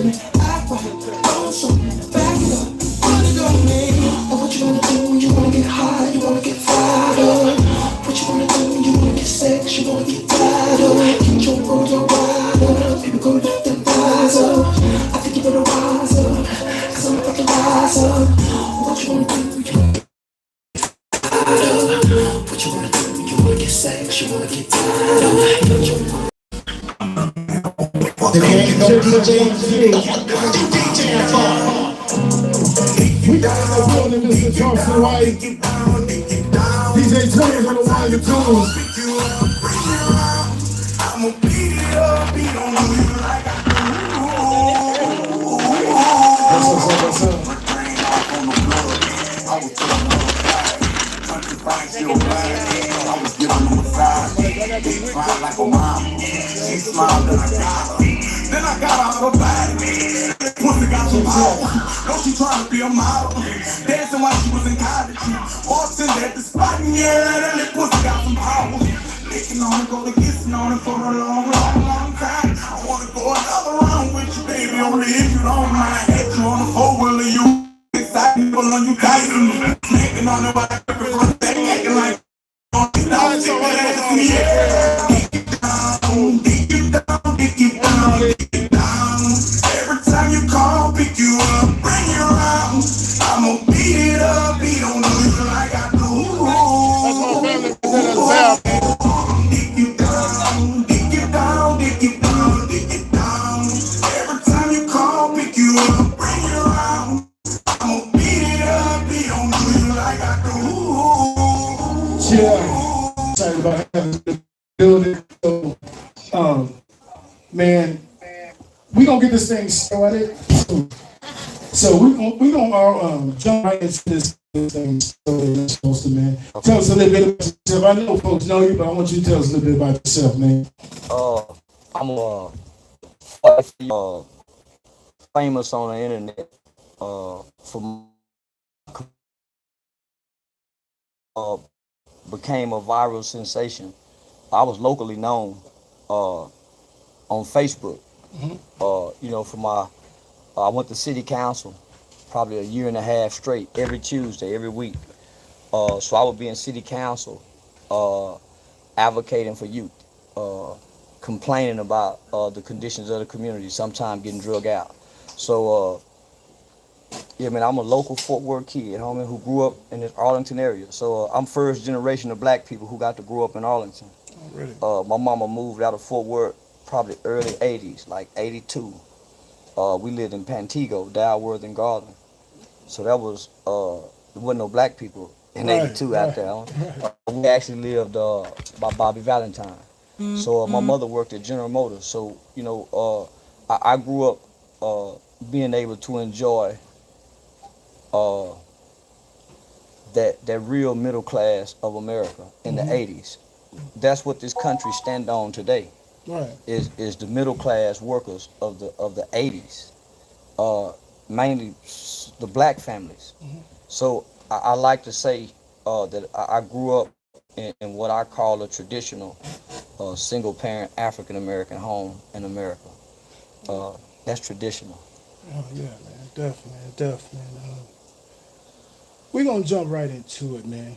show me, act right, don't show me, back it up, put it on me. And what you wanna do, you wanna get high, you wanna get fired up. What you wanna do, you wanna get sex, you wanna get tired up. Get your world on wide up, baby go lift them thighs up. I think you better rise up, cause I'm about to rise up. What you wanna do, you wanna get tired up. What you wanna do, you wanna get sex, you wanna get tired up. Get your There ain't no DJ. DJ for. We got in the building, Mr. Charleston White. DJ Tunes on the wire tunes. I'ma beat it up, beat on you like I What's up? I was giving them a side, big fine like a mama. She smiled and I got her. Then I got out her body. Pussy got some power. Know she trying to be a model. Dancing while she was in college. Walked in at the spot and yeah, that pussy got some power. Licking on it, go to kissing on it for a long, long, long time. I wanna go another round with you, baby, only if you don't mind. Hit you on the four-wheeler, you excited, pull on you tight. Making on the back, acting like every time you call, pick you up, bring you around. I'ma beat it up, beat on you like I do. Dick you down, dick you down, dick you down, dick you down. Every time you call, pick you up, bring you around. I'ma beat it up, beat on you like I do. Yeah. Excited about having the building. So, man, we gonna get this thing started. So we gonna jump right into this thing. So, man, tell us a little bit about yourself. I know folks know you, but I want you to tell us a little bit about yourself, man. I'm famous on the internet for became a viral sensation. I was locally known on Facebook. For my I went to city council probably a year and a half straight, every Tuesday, every week. So I would be in city council advocating for youth, complaining about the conditions of the community, sometimes getting drug out. So man, I'm a local Fort Worth kid, homie, who grew up in this Arlington area. So I'm first generation of black people who got to grow up in Arlington. Really? My mama moved out of Fort Worth probably early 80s, like 82. We lived in Pantego, Dalworth, and Garland. So that was, there wasn't no black people in 82 out there. We actually lived by Bobby Valentine. So my mother worked at General Motors. So, I grew up being able to enjoy that real middle class of America in the 80s. That's what this country stand on today. Right. Is the middle class workers of the 80s, mainly the black families. So I like to say that I grew up in what I call a traditional single parent African American home in America. That's traditional. Oh yeah, man, definitely. We're gonna jump right into it, man.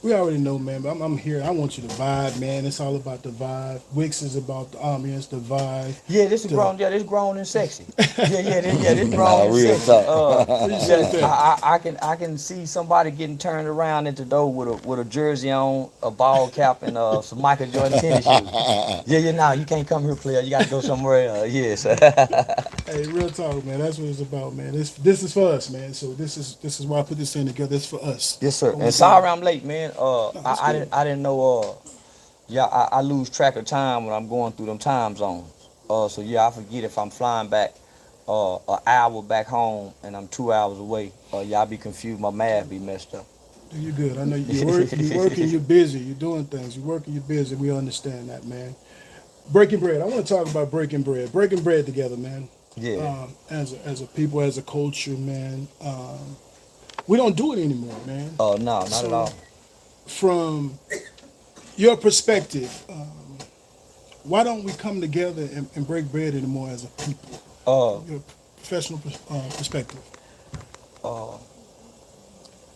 We already know, man, but I'm here. I want you to vibe, man. It's all about the vibe. Wix is about the ambience, the vibe. Yeah, this grown and sexy. This grown and sexy. I can see somebody getting turned around at the door with a jersey on, a ball cap, and some Michael Jordan tennis shoes. Nah, you can't come here, player. You got to go somewhere else. Yes. Hey, real talk, man. That's what it's about, man. This is for us, man. So this is why I put this thing together. It's for us. Yes, sir. And sorry I'm late, man. I didn't know. I lose track of time when I'm going through them time zones. So I forget if I'm flying back an hour back home and I'm 2 hours away. I be confused. My math be messed up. You're good. I know you're working, you're busy, you're doing things. You're working, you're busy. We understand that, man. Breaking bread. I want to talk about breaking bread together, man. Yeah. As a people, as a culture, man. We don't do it anymore, man. No, not at all. From your perspective, Why don't we come together and break bread anymore as a people? Your professional perspective.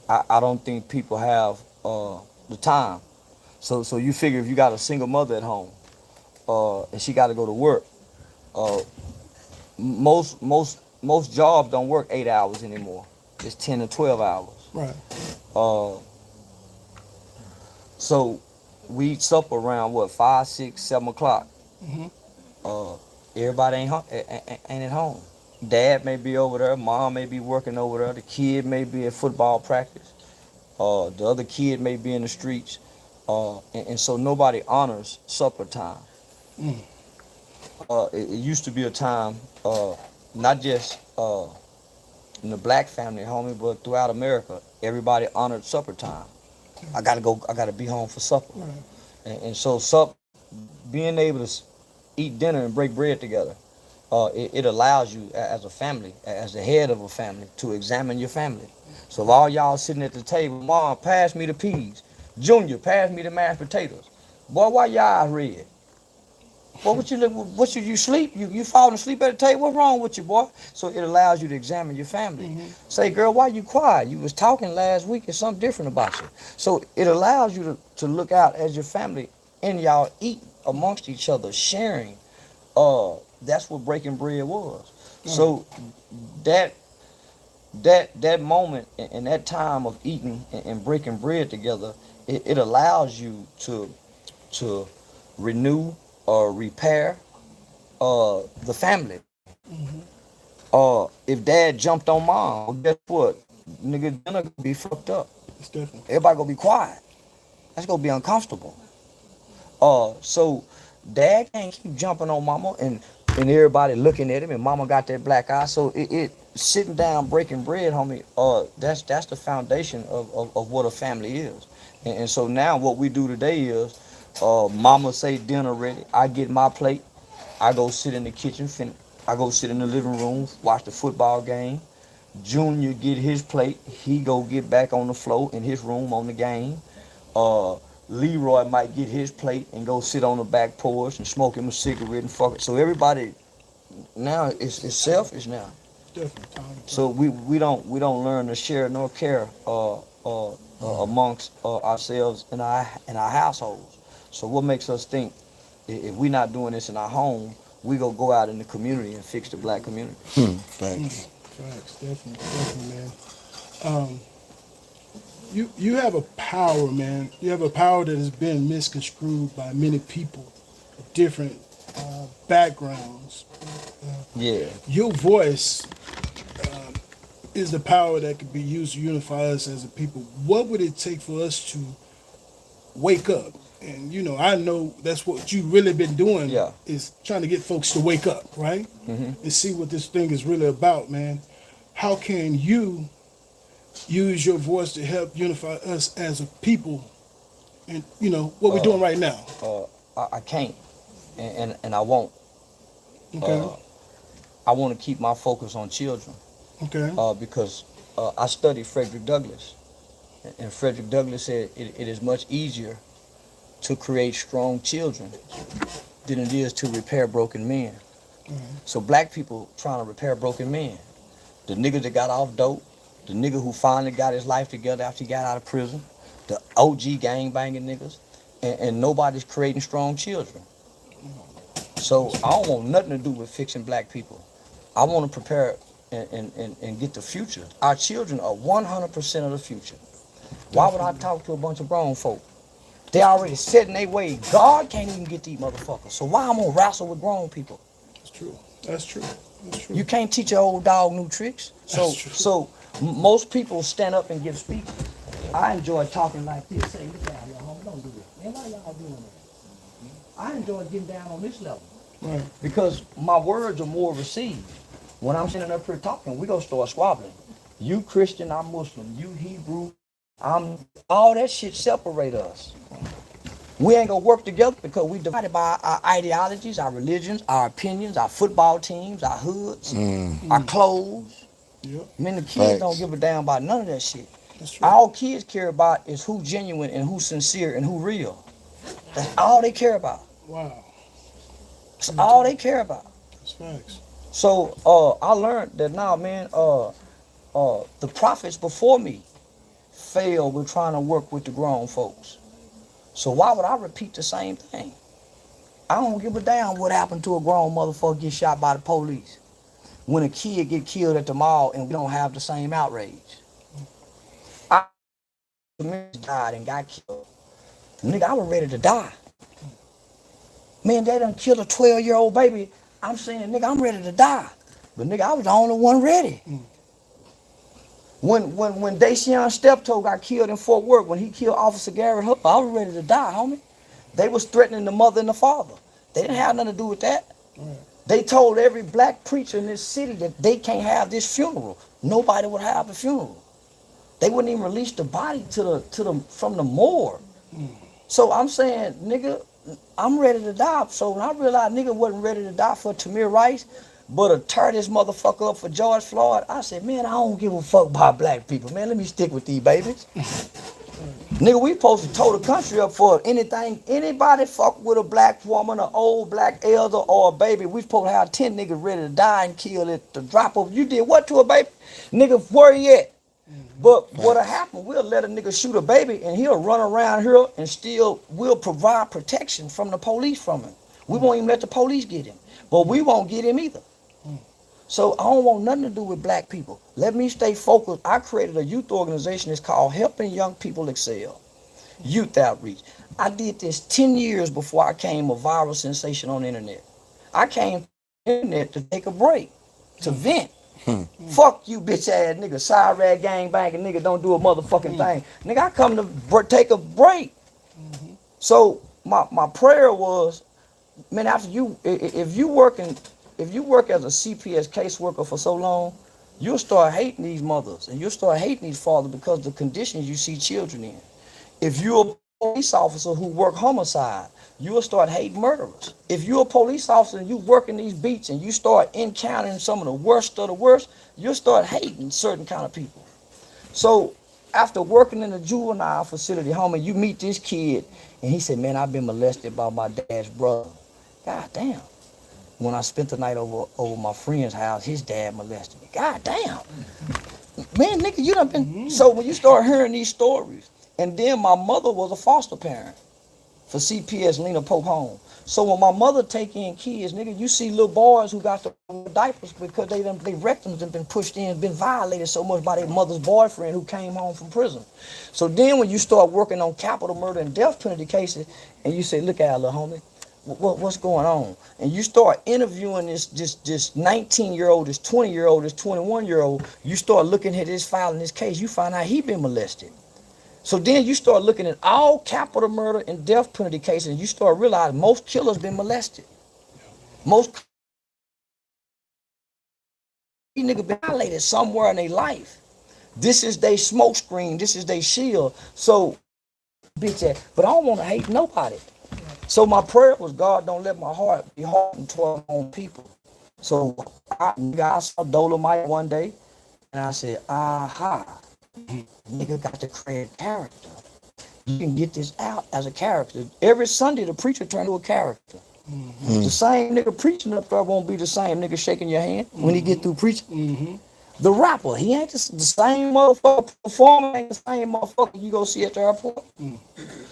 I don't think people have the time. So you figure if you got a single mother at home, and she got to go to work, most jobs don't work 8 hours anymore. It's 10 to 12 hours. Right. So we eat supper around what 5, 6, 7 o'clock. Everybody ain't at home. Dad may be over there, mom may be working over there, the kid may be at football practice, the other kid may be in the streets, and so nobody honors supper time. It used to be a time, not just in the black family, homie, but throughout America, everybody honored supper time. I gotta be home for supper. Right. And so being able to eat dinner and break bread together, it allows you as a family, as the head of a family, to examine your family. So if all y'all sitting at the table, Mom, pass me the peas. Junior, pass me the mashed potatoes. Boy, why your eyes red? Boy, what should you sleep? You falling asleep at the table? What's wrong with you, boy? So it allows you to examine your family. Say, girl, why you quiet? You was talking last week. There's something different about you. So it allows you to look out as your family and y'all eat amongst each other, sharing. That's what breaking bread was. So that moment and that time of eating and breaking bread together, it allows you to renew or repair the family. If dad jumped on mom, well, guess what? Nigga, dinner gonna be fucked up. It's different. Everybody gonna be quiet. That's gonna be uncomfortable. So dad can't keep jumping on mama and everybody looking at him and mama got that black eye. So it sitting down breaking bread, homie, that's the foundation of what a family is. And so now what we do today is mama say dinner ready. I get my plate. I go sit in the kitchen. I go sit in the living room, watch the football game. Junior get his plate. He go get back on the floor in his room on the game. Leroy might get his plate and go sit on the back porch and smoke him a cigarette and fuck it. So everybody now is selfish now. Definitely. So we don't learn to share nor care amongst ourselves in our households. So what makes us think if we're not doing this in our home, we go out in the community and fix the black community? Facts, definitely, man. You have a power, man. You have a power that has been misconstrued by many people of different backgrounds. Yeah. Your voice is the power that could be used to unify us as a people. What would it take for us to wake up? And I know that's what you really been doing. Yeah. Is trying to get folks to wake up, right? And see what this thing is really about, man. How can you use your voice to help unify us as a people? And what we're doing right now. I can't, and I won't. Okay. I want to keep my focus on children. Okay. Because I studied Frederick Douglass, and Frederick Douglass said it is much easier to create strong children than it is to repair broken men. So black people trying to repair broken men. The nigga that got off dope, the nigga who finally got his life together after he got out of prison, the OG gang banging niggas, and nobody's creating strong children. So I don't want nothing to do with fixing black people. I want to prepare and get the future. Our children are 100% of the future. Why would I talk to a bunch of grown folk? They already set in their way. God can't even get these motherfuckers. So why I'm gonna wrestle with grown people? That's true. You can't teach your old dog new tricks. So most people stand up and give speeches. I enjoy talking like this. Say, look down, y'all, don't do this. Man, why y'all doing that? I enjoy getting down on this level. Right. Because my words are more received. When I'm sitting up here talking, we gonna start squabbling. You Christian, I'm Muslim. You Hebrew, all that shit separate us. We ain't gonna work together because we divided by our ideologies, our religions, our opinions, our football teams, our hoods, our clothes. Yep. I mean, the kids don't give a damn about none of that shit. That's true. All kids care about is who genuine and who sincere and who real. That's all they care about. Wow. That's all they care about. That's facts. So I learned that now, man, the prophets before me failed with trying to work with the grown folks. So why would I repeat the same thing? I don't give a damn what happened to a grown motherfucker get shot by the police. When a kid get killed at the mall and we don't have the same outrage. I died and got killed. Nigga, I was ready to die. Man, they done killed a 12-year-old baby. I'm saying, nigga, I'm ready to die. But nigga, I was the only one ready. When Dacian Steptoe got killed in Fort Worth, when he killed Officer Garrett Hooker, I was ready to die, homie. They was threatening the mother and the father. They didn't have nothing to do with that. They told every black preacher in this city that they can't have this funeral. Nobody would have a funeral. They wouldn't even release the body from the morgue. So I'm saying, nigga, I'm ready to die. So when I realized nigga wasn't ready to die for Tamir Rice, but to tear this motherfucker up for George Floyd, I said, man, I don't give a fuck about black people, man. Let me stick with these babies. Nigga, we supposed to tow the country up for anything. Anybody fuck with a black woman, an old black elder, or a baby, we supposed to have 10 niggas ready to die and kill at the drop of. You did what to a baby? Nigga, where he at? But what'll happen, we'll let a nigga shoot a baby and he'll run around here and still we'll provide protection from the police from him. We won't even let the police get him. But we won't get him either. So I don't want nothing to do with black people. Let me stay focused. I created a youth organization. It's called Helping Young People Excel. Youth outreach. I did this 10 years before I came a viral sensation on the internet. I came to the internet to take a break, to vent. Fuck you, bitch ass nigga, side rag gang banging nigga, don't do a motherfucking thing. Nigga, I come to take a break. So my prayer was, man, after you, if you work as a CPS caseworker for so long, you'll start hating these mothers and you'll start hating these fathers because of the conditions you see children in. If you're a police officer who work homicide, you'll start hating murderers. If you're a police officer and you work in these beats and you start encountering some of the worst of the worst, you'll start hating certain kind of people. So after working in a juvenile facility, homie, you meet this kid and he said, man, I've been molested by my dad's brother. God damn. When I spent the night over my friend's house, his dad molested me. God damn. Man, nigga, you done been. So when you start hearing these stories, and then my mother was a foster parent for CPS Lena Pope Home. So when my mother take in kids, nigga, you see little boys who got the diapers because they rectums have been pushed in, been violated so much by their mother's boyfriend who came home from prison. So then when you start working on capital murder and death penalty cases, and you say, look at little homie, what's going on? And you start interviewing this 19-year-old, this 20-year-old, this 21-year-old, you start looking at his file in this case, you find out he been molested. So then you start looking at all capital murder and death penalty cases, and you start realizing most killers been molested. Most these niggas been violated somewhere in their life. This is their smoke screen. This is their shield. So, bitch ass. But I don't want to hate nobody. So my prayer was, God, don't let my heart be hardened toward my own people. So I saw Dolomite one day, and I said, aha. Nigga got to create character. You can get this out as a character. Every Sunday, the preacher turned to a character. The same nigga preaching up there won't be the same nigga shaking your hand when he get through preaching. The rapper, he ain't the same motherfucker. Performer ain't the same motherfucker you go see at the airport.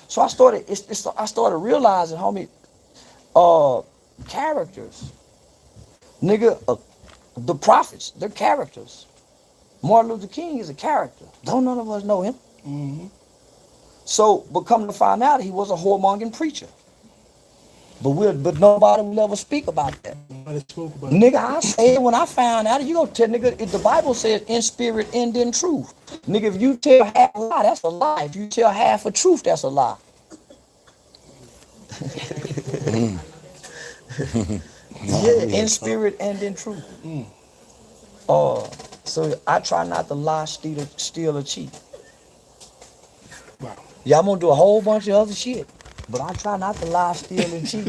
So I started realizing, homie, characters. Nigga, the prophets, they're characters. Martin Luther King is a character. Don't none of us know him. So, but come to find out, he was a whoremongering preacher. But nobody will ever speak about that. Nigga, I said when I found out, you gonna tell nigga, if the Bible says in spirit and in truth. Nigga, if you tell half a lie, that's a lie. If you tell half a truth, that's a lie. Yeah, in spirit and in truth. So I try not to lie, steal, or cheat. Wow. Yeah, I'm gonna do a whole bunch of other shit, but I try not to lie, steal, and cheat.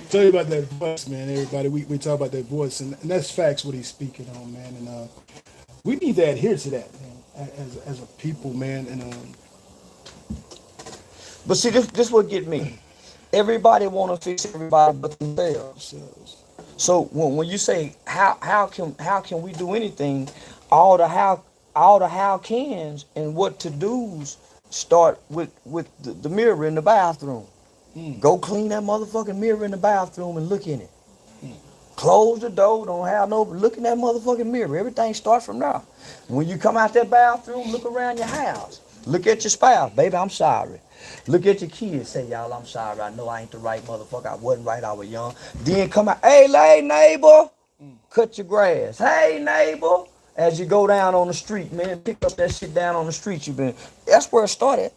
Tell you about that voice, man. Everybody, we talk about that voice, and that's facts what he's speaking on, man. And we need to adhere to that, man, as a people, man. And But see, this what get me. Everybody want to fix everybody but themselves. So when you say how can we do anything, all the how cans and what to do's start with the mirror in the bathroom. Go clean that motherfucking mirror in the bathroom and look in it. Close the door, don't have no, look in that motherfucking mirror. Everything starts from there. When you come out that bathroom, look around your house. Look at your spouse, baby, I'm sorry. Look at your kids, say, y'all, I'm sorry. I know I ain't the right motherfucker. I wasn't right, I was young. Then come out, hey, neighbor, cut your grass. Hey, neighbor, as you go down on the street, man, pick up that shit down on the street you've been. That's where it started.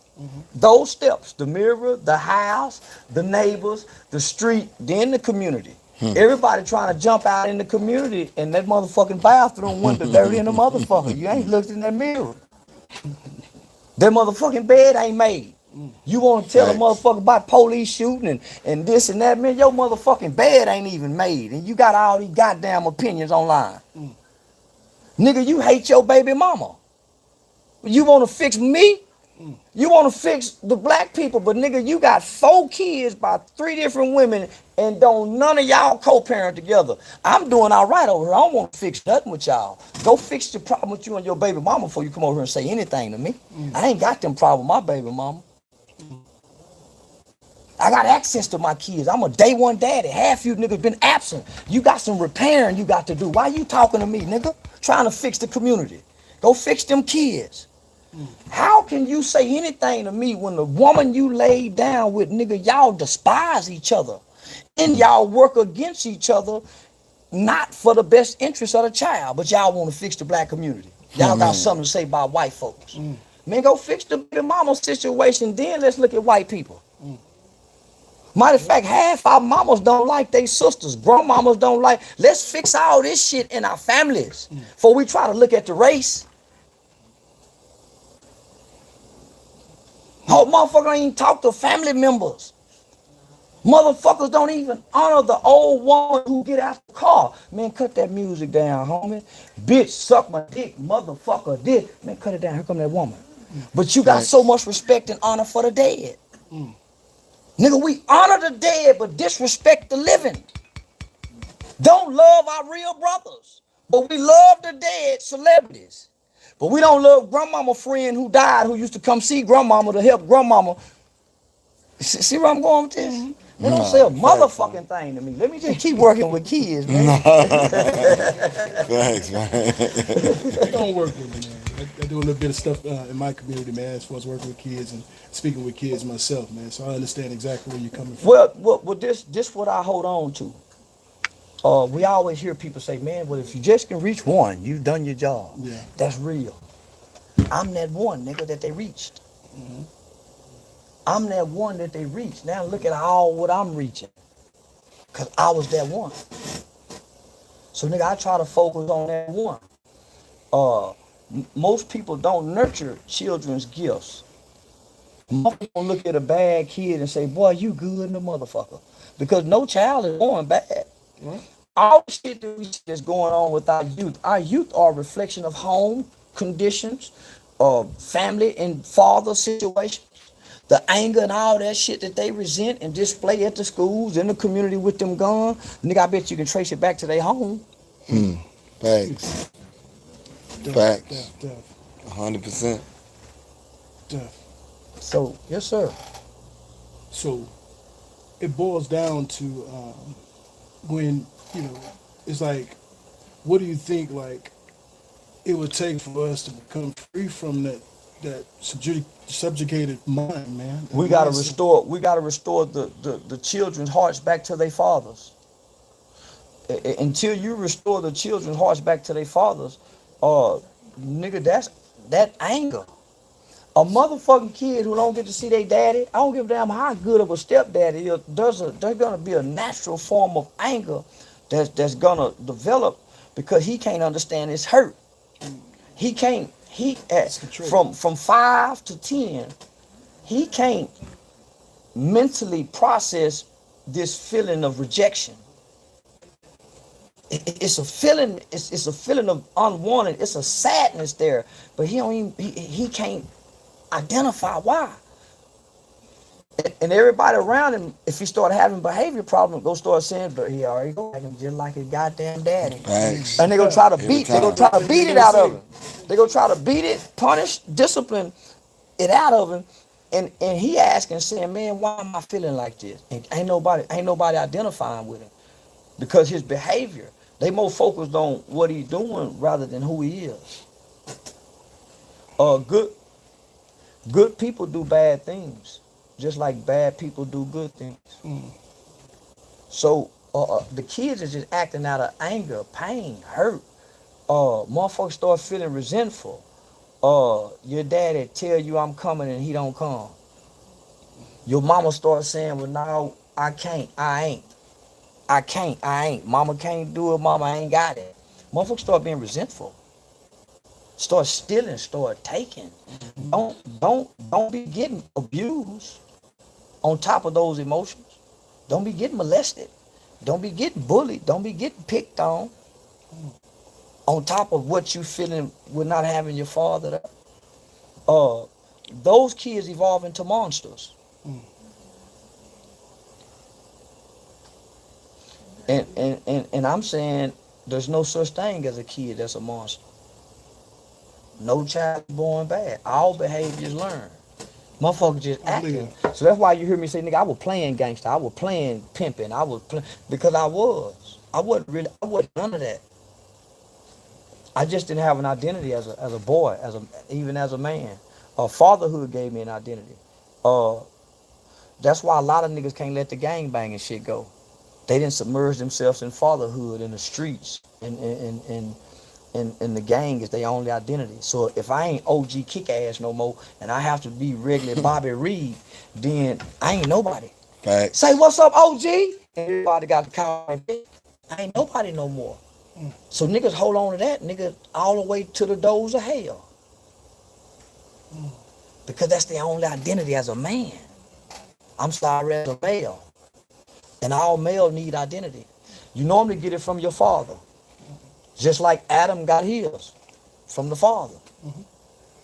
Those steps, the mirror, the house, the neighbors, the street, then the community. Everybody trying to jump out in the community, and that motherfucking bathroom window dirty in the motherfucker. You ain't looked in that mirror. That motherfucking bed ain't made. You want to tell a motherfucker about police shooting and this and that, man, your motherfucking bed ain't even made, and you got all these goddamn opinions online. Nigga, you hate your baby mama. You want to fix me? You want to fix the black people, but nigga, you got 4 kids by 3 different women and don't none of y'all co-parent together. I'm doing all right over here. I don't want to fix nothing with y'all. Go fix the problem with you and your baby mama before you come over here and say anything to me. I ain't got them problem with my baby mama. I got access to my kids. I'm a day one daddy. Half you niggas been absent. You got some repairing you got to do. Why you talking to me, nigga? Trying to fix the community. Go fix them kids. How can you say anything to me when the woman you laid down with, nigga, y'all despise each other and y'all work against each other, not for the best interest of the child, but y'all want to fix the black community. Y'all got something to say about white folks. Man, go fix the mama situation, then let's look at white people. Matter of fact, half our mamas don't like their sisters. Grandmamas don't like. Let's fix all this shit in our families before we try to look at the race. Oh, motherfucker ain't even talk to family members. Motherfuckers don't even honor the old woman who get out the car. Man, cut that music down, homie. Bitch, suck my dick, motherfucker dick. Man, cut it down. Here come that woman. But you got so much respect and honor for the dead. Nigga, we honor the dead, but disrespect the living. Don't love our real brothers, but we love the dead celebrities. But we don't love grandmama friend who died, who used to come see grandmama to help grandmama. See where I'm going with this? They don't say a motherfucking thing to me. Let me just keep working with kids, man. Thanks, man. Don't work with me, man. I do a little bit of stuff in my community, man, as far as working with kids and speaking with kids myself, man. So I understand exactly where you're coming from. Well, this what I hold on to. We always hear people say, man, well, if you just can reach one, you've done your job. Yeah. That's real. I'm that one, nigga, that they reached. I'm that one that they reached. Now look at all what I'm reaching. Because I was that one. So, nigga, I try to focus on that one. Most people don't nurture children's gifts. Most people look at a bad kid and say, boy, you good in the motherfucker. Because no child is born bad. All the shit that's going on with our youth are a reflection of home conditions, family and father situations, the anger and all that shit that they resent and display at the schools, in the community with them gone. Nigga, I bet you can trace it back to their home. Facts. Facts. 100%. So, yes, sir. So, it boils down to when, you know, it's like, what do you think, like, it would take for us to become free from that subjugated mind, man? We gotta restore the children's hearts back to their fathers. Until you restore the children's hearts back to their fathers, nigga, that's that anger. A motherfucking kid who don't get to see their daddy, I don't give a damn how good of a stepdaddy is, there's gonna be a natural form of anger that's gonna develop because he can't understand his hurt. From 5 to 10, he can't mentally process this feeling of rejection. It's a feeling. It's a feeling of unwanted. It's a sadness there, but he can't identify why. And everybody around him, if he start having behavior problems, go start saying, but he already go acting just like his goddamn daddy. Facts. And they gonna try to Every beat, they gonna time. try to beat it out of him. They gonna try to beat it, punish, discipline it out of him. And he asking, saying, man, why am I feeling like this? And ain't nobody identifying with him. Because his behavior, they more focused on what he's doing rather than who he is. Good people do bad things, just like bad people do good things. So the kids is just acting out of anger, pain, hurt. Motherfuckers start feeling resentful. Your daddy tell you I'm coming and he don't come. Your mama start saying, well, no, I can't, I ain't. I can't, I ain't. Mama can't do it, mama ain't got it. Motherfuckers start being resentful. Start stealing, start taking. Don't be getting abused on top of those emotions. Don't be getting molested. Don't be getting bullied. Don't be getting picked on top of what you feeling with not having your father there. Those kids evolve into monsters. And I'm saying there's no such thing as a kid that's a monster. No child born bad. All behaviors learned. Motherfuckers just acting. So that's why you hear me say, nigga, I was playing gangster. I was playing pimping. I was playing because I was. I wasn't none of that. I just didn't have an identity as a boy, even as a man. Fatherhood gave me an identity. That's why a lot of niggas can't let the gang bang and shit go. They didn't submerge themselves in fatherhood in the streets and the gang is their only identity. So if I ain't OG kick ass no more and I have to be regular Bobby Reed, then I ain't nobody. Facts. Say what's up, OG? Everybody got the car. I ain't nobody no more. So niggas hold on to that, nigga, all the way to the doors of hell. Because that's the only identity as a man. I'm sorry, as a male. And all males need identity. You normally get it from your father. Just like Adam got his from the father.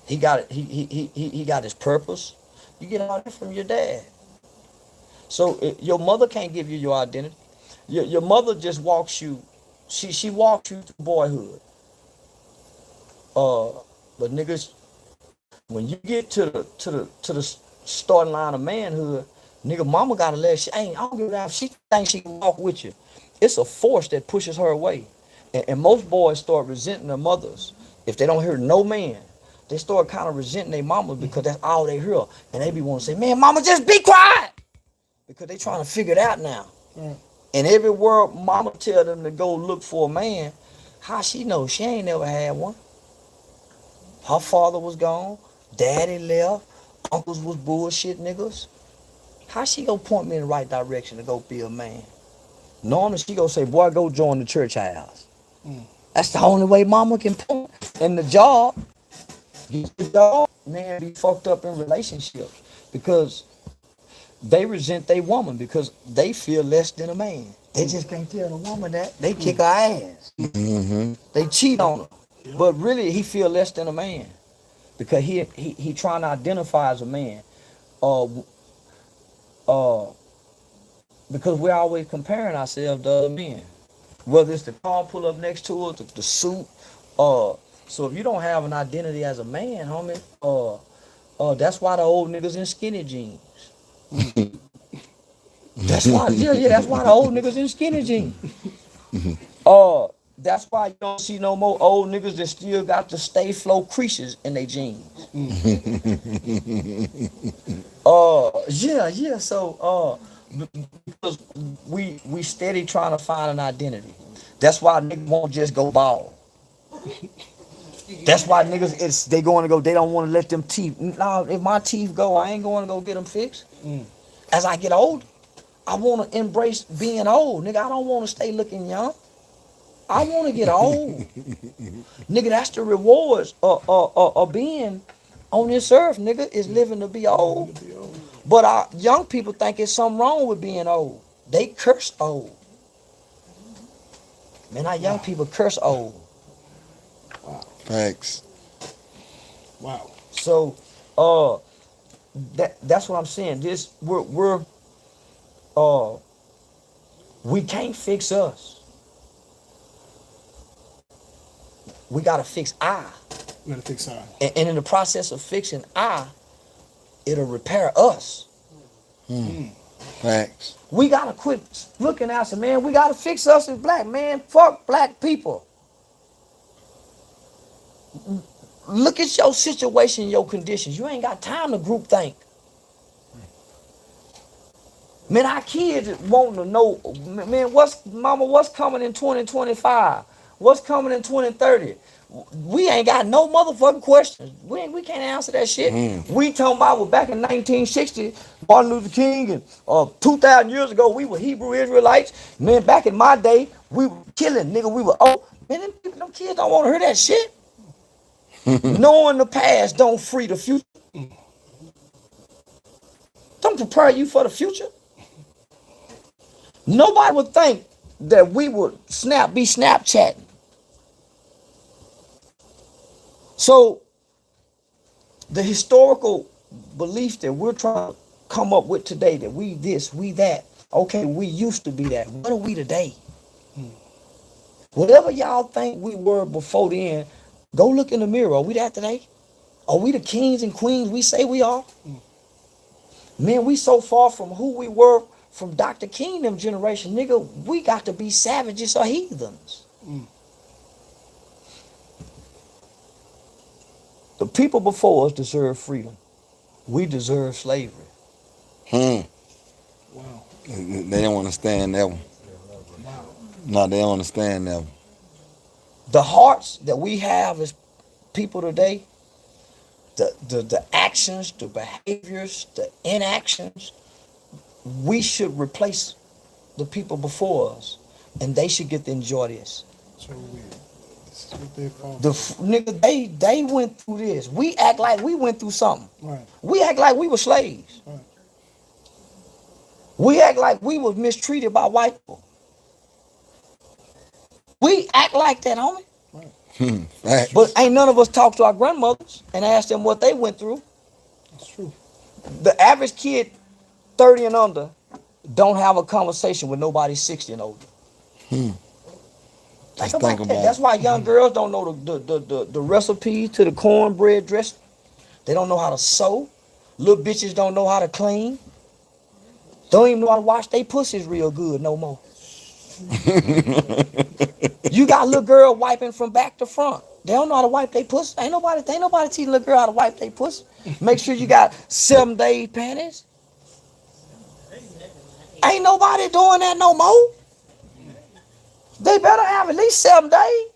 He got it. He got his purpose. You get all that from your dad. So your mother can't give you your identity. Your mother just walks you. She walks you through boyhood. But niggas, when you get to the starting line of manhood, nigga, mama gotta let she ain't. I don't give a damn if she thinks she can walk with you. It's a force that pushes her away. And most boys start resenting their mothers. If they don't hear no man, they start kind of resenting their mamas because that's all they hear. And they be wanting to say, man, mama, just be quiet. Because they trying to figure it out now. And everywhere mama tell them to go look for a man, how she know? She ain't never had one. Her father was gone. Daddy left. Uncles was bullshit niggas. How she gonna point me in the right direction to go be a man? Normally she gonna say, boy, go join the church house. That's the only way mama can point. And the job, man, be fucked up in relationships because they resent their woman because they feel less than a man. They just can't tell the woman that. They kick her ass. They cheat on her. But really, he feel less than a man because he trying to identify as a man. Because we're always comparing ourselves to other men. Whether it's the car pull up next to it, the suit. So if you don't have an identity as a man, homie, that's why the old niggas in skinny jeans. That's why, that's why the old niggas in skinny jeans. That's why you don't see no more old niggas that still got the stay flow creases in their jeans. So because we steady trying to find an identity. That's why niggas won't just go bald. That's why niggas they going to go. They don't want to let them teeth. Nah, if my teeth go, I ain't going to go get them fixed. As I get old, I want to embrace being old, nigga. I don't want to stay looking young. I want to get old, nigga. That's the rewards of being on this earth, nigga. Is living to be old. But our young people think it's something wrong with being old. They curse old. Man, our young people curse old. Facts. Wow. So, that's what I'm saying. We can't fix us. We gotta fix I. We gotta fix I. And in the process of fixing I, it'll repair us. Facts. We gotta quit looking at us, man. We gotta fix us as black, man. Fuck black people. Look at your situation, your conditions. You ain't got time to group think. Man, our kids want to know, man, what's coming in 2025? What's coming in 2030? We ain't got no motherfucking questions. We can't answer that shit. We talking about back in 1960, Martin Luther King, and 2,000 years ago, we were Hebrew Israelites. Man, back in my day, we were killing, nigga. We were, man, them kids don't want to hear that shit. Knowing the past don't free the future. Don't prepare you for the future. Nobody would think that we would be Snapchatting. So the historical belief that we're trying to come up with today, that we this, we that, okay, we used to be that. What are we today? Whatever y'all think we were before then, go look in the mirror. Are we that today? Are we the kings and queens we say we are? Man, we so far from who we were from Dr. King them generation, nigga, we got to be savages or heathens. The people before us deserve freedom. We deserve slavery. Wow. They don't understand that one. Wow. No, they don't understand that one. The hearts that we have as people today, the actions, the behaviors, the inactions, we should replace the people before us, and they should get to enjoy this. So weird. This is what they fall Nigga, they went through this. We act like we went through something. Right. We act like we were slaves. Right. We act like we was mistreated by white people. We act like that, homie. Facts. But ain't none of us talk to our grandmothers and ask them what they went through. That's true. The average kid 30 and under don't have a conversation with nobody 60 and older. Just Think think about about that. That's why young girls don't know the recipes to the cornbread dressing. They don't know how to sew. Little bitches don't know how to clean. Don't even know how to wash their pussies real good no more. You got a little girl wiping from back to front. They don't know how to wipe their pussy. Ain't nobody teaching little girl how to wipe their pussy. Make sure you got 7-day panties. Ain't nobody doing that no more. They better have at least 7 days.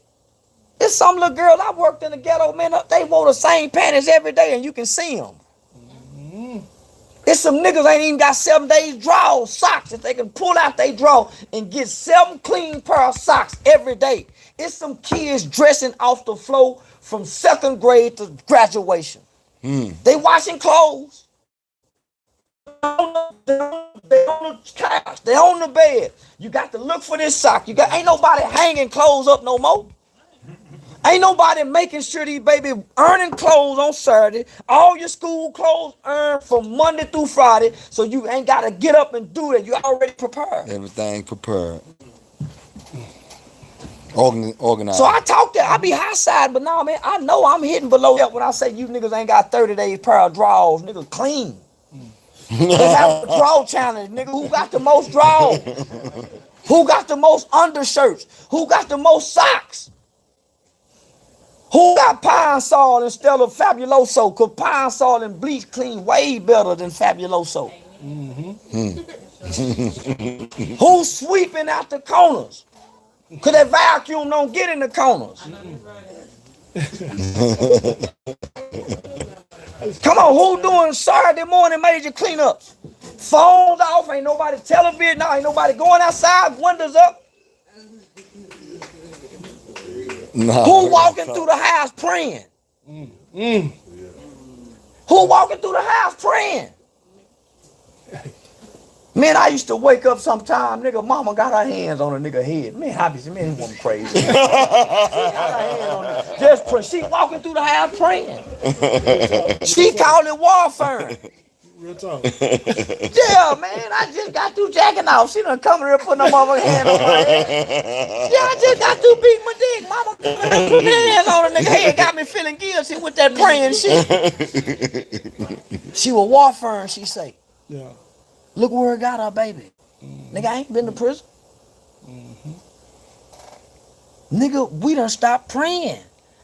There's some little girls I worked in the ghetto, man, they wore the same panties every day and you can see them. There's some niggas ain't even got 7 days drawers, socks, that they can pull out their drawer and get 7 clean pair of socks every day. It's some kids dressing off the floor from 2nd grade to graduation. They washing clothes. They on the couch. They on the bed. You got to look for this sock. Ain't nobody hanging clothes up no more. Ain't nobody making sure these baby earning clothes on Saturday. All your school clothes earned from Monday through Friday, so you ain't got to get up and do that. You already prepared. Everything prepared. Organized. So I be high side, but nah, man, I know I'm hitting below that when I say you niggas ain't got 30 days pair of drawers. Niggas clean. Let's have a draw challenge, nigga. Who got the most drawers? Who got the most undershirts? Who got the most socks? Who got Pine Sol instead of Fabuloso? Because Pine Sol and bleach clean way better than Fabuloso. Who's sweeping out the corners? Because that vacuum don't get in the corners. Come on, who doing Saturday morning major cleanups? Phones off, ain't nobody television, no, ain't nobody going outside, windows up. Nah, Who walking through the house praying? Who walking through the house praying? Man, I used to wake up sometime, nigga, mama got her hands on a nigga head. Man, I be, man, he wasn't crazy. She got her hand on it. Just pray. She walking through the house praying. She called it warfare. Real talk. Yeah, man, I just got through jacking off. She done come here putting her motherfucking hand on my head. Yeah, I just got through beating my dick. Mama come here putting her hands on a nigga head. Got me feeling guilty with that praying shit. She was warfaring, she say. Yeah. Look where it got her baby. Nigga, I ain't been to prison. Nigga, we done stopped praying.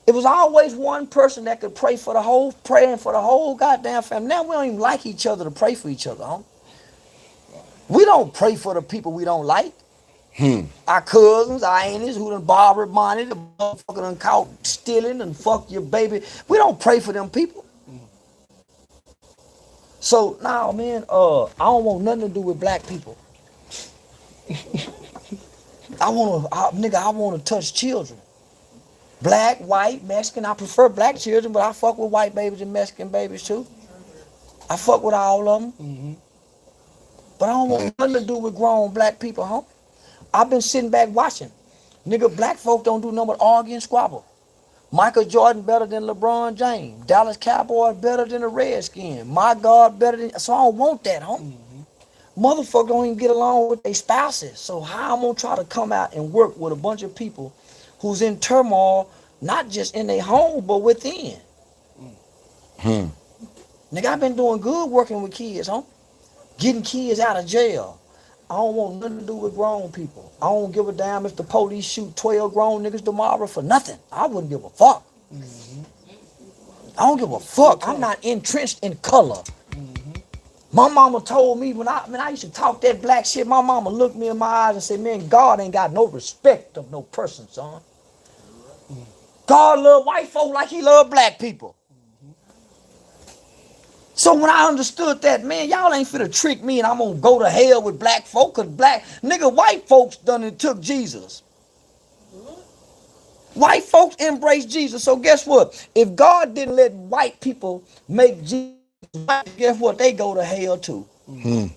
It was always one person that could pray for the whole, praying for the whole goddamn family. Now we don't even like each other to pray for each other, huh? We don't pray for the people we don't like. Our cousins, our aunties who done borrowed money, the motherfucker done caught stealing and fuck your baby. We don't pray for them people. So now, man, I don't want nothing to do with black people. I want to touch children. Black, white, Mexican. I prefer black children, but I fuck with white babies and Mexican babies too. I fuck with all of them. But I don't want nothing to do with grown black people, huh? I've been sitting back watching. Nigga, black folk don't do nothing but argue and squabble. Michael Jordan better than LeBron James. Dallas Cowboys better than the Redskins. My God better than... So I don't want that, huh? Motherfuckers don't even get along with their spouses. So how I'm gonna try to come out and work with a bunch of people who's in turmoil, not just in their home, but within? Nigga, I've been doing good working with kids, huh? Getting kids out of jail. I don't want nothing to do with grown people. I don't give a damn if the police shoot 12 grown niggas tomorrow for nothing. I wouldn't give a fuck. I don't give a fuck. I'm not entrenched in color. My mama told me when I used to talk that black shit, my mama looked me in my eyes and said, man, God ain't got no respect of no person, son. God love white folk like he love black people. So when I understood that, man, y'all ain't finna trick me and I'm gonna go to hell with black folk, cause white folks done and took Jesus. White folks embraced Jesus. So guess what? If God didn't let white people make Jesus, guess what? They go to hell too.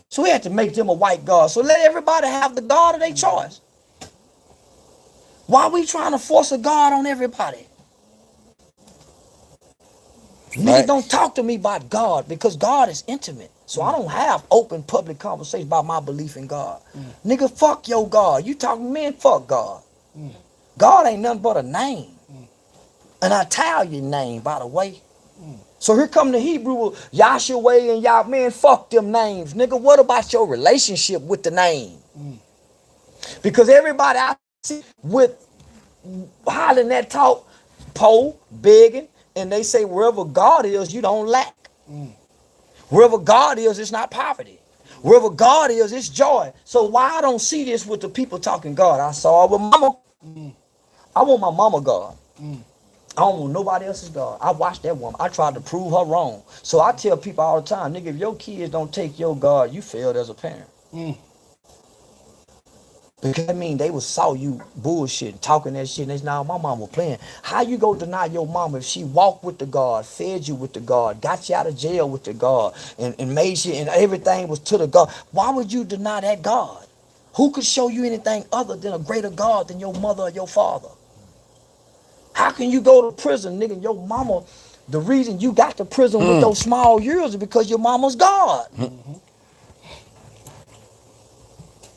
So we had to make them a white God. So let everybody have the God of their choice. Why are we trying to force a God on everybody? Nigga, don't talk to me about God because God is intimate. So I don't have open public conversations about my belief in God. Nigga, fuck your God. You talking, man, fuck God. God ain't nothing but a name. An Italian name, by the way. So here come the Hebrew, Yahshua and Yah, man, fuck them names. Nigga, what about your relationship with the name? Because everybody I see with hollering that talk, poor, begging, and they say wherever God is, you don't lack. Wherever God is, it's not poverty. Wherever God is, it's joy. So why I don't see this with the people talking God? I saw it with mama. I want my mama God. I don't want nobody else's God. I watched that woman. I tried to prove her wrong. So I tell people all the time, nigga, if your kids don't take your God, you failed as a parent. Because I mean, they saw you bullshit, talking that shit, and they said, nah, my mama playing. How you go deny your mama if she walked with the God, fed you with the God, got you out of jail with the God, and made sure and everything was to the God? Why would you deny that God? Who could show you anything other than a greater God than your mother or your father? How can you go to prison, nigga? Your mama, the reason you got to prison with those small years is because your mama's God.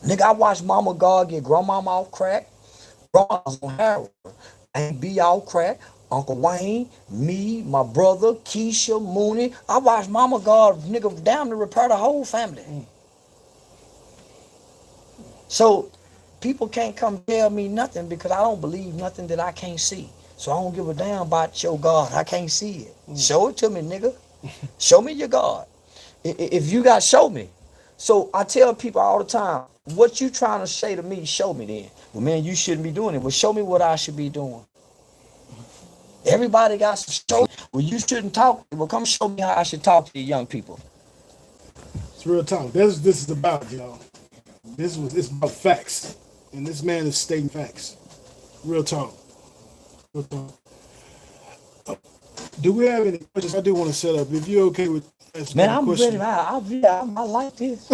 Nigga, I watched Mama God get grandmama off crack, grandma's on heroin, Aunt B off crack, Uncle Wayne, me, my brother, Keisha, Mooney. I watched Mama God, nigga, damn to repair the whole family. So people can't come tell me nothing because I don't believe nothing that I can't see. So I don't give a damn about your God. I can't see it. Show it to me, nigga. Show me your God. If you got, show me. So I tell people all the time, what you trying to say to me, show me then. Well, man, you shouldn't be doing it. Well, show me what I should be doing. Everybody got to show. Well, you shouldn't talk. Well, come show me how I should talk to the young people. It's real talk. This is about, y'all. It's about facts. And this man is stating facts. Real talk. Real talk. Do we have any questions? I do want to set up. If you're okay with man, I'm ready. I like this.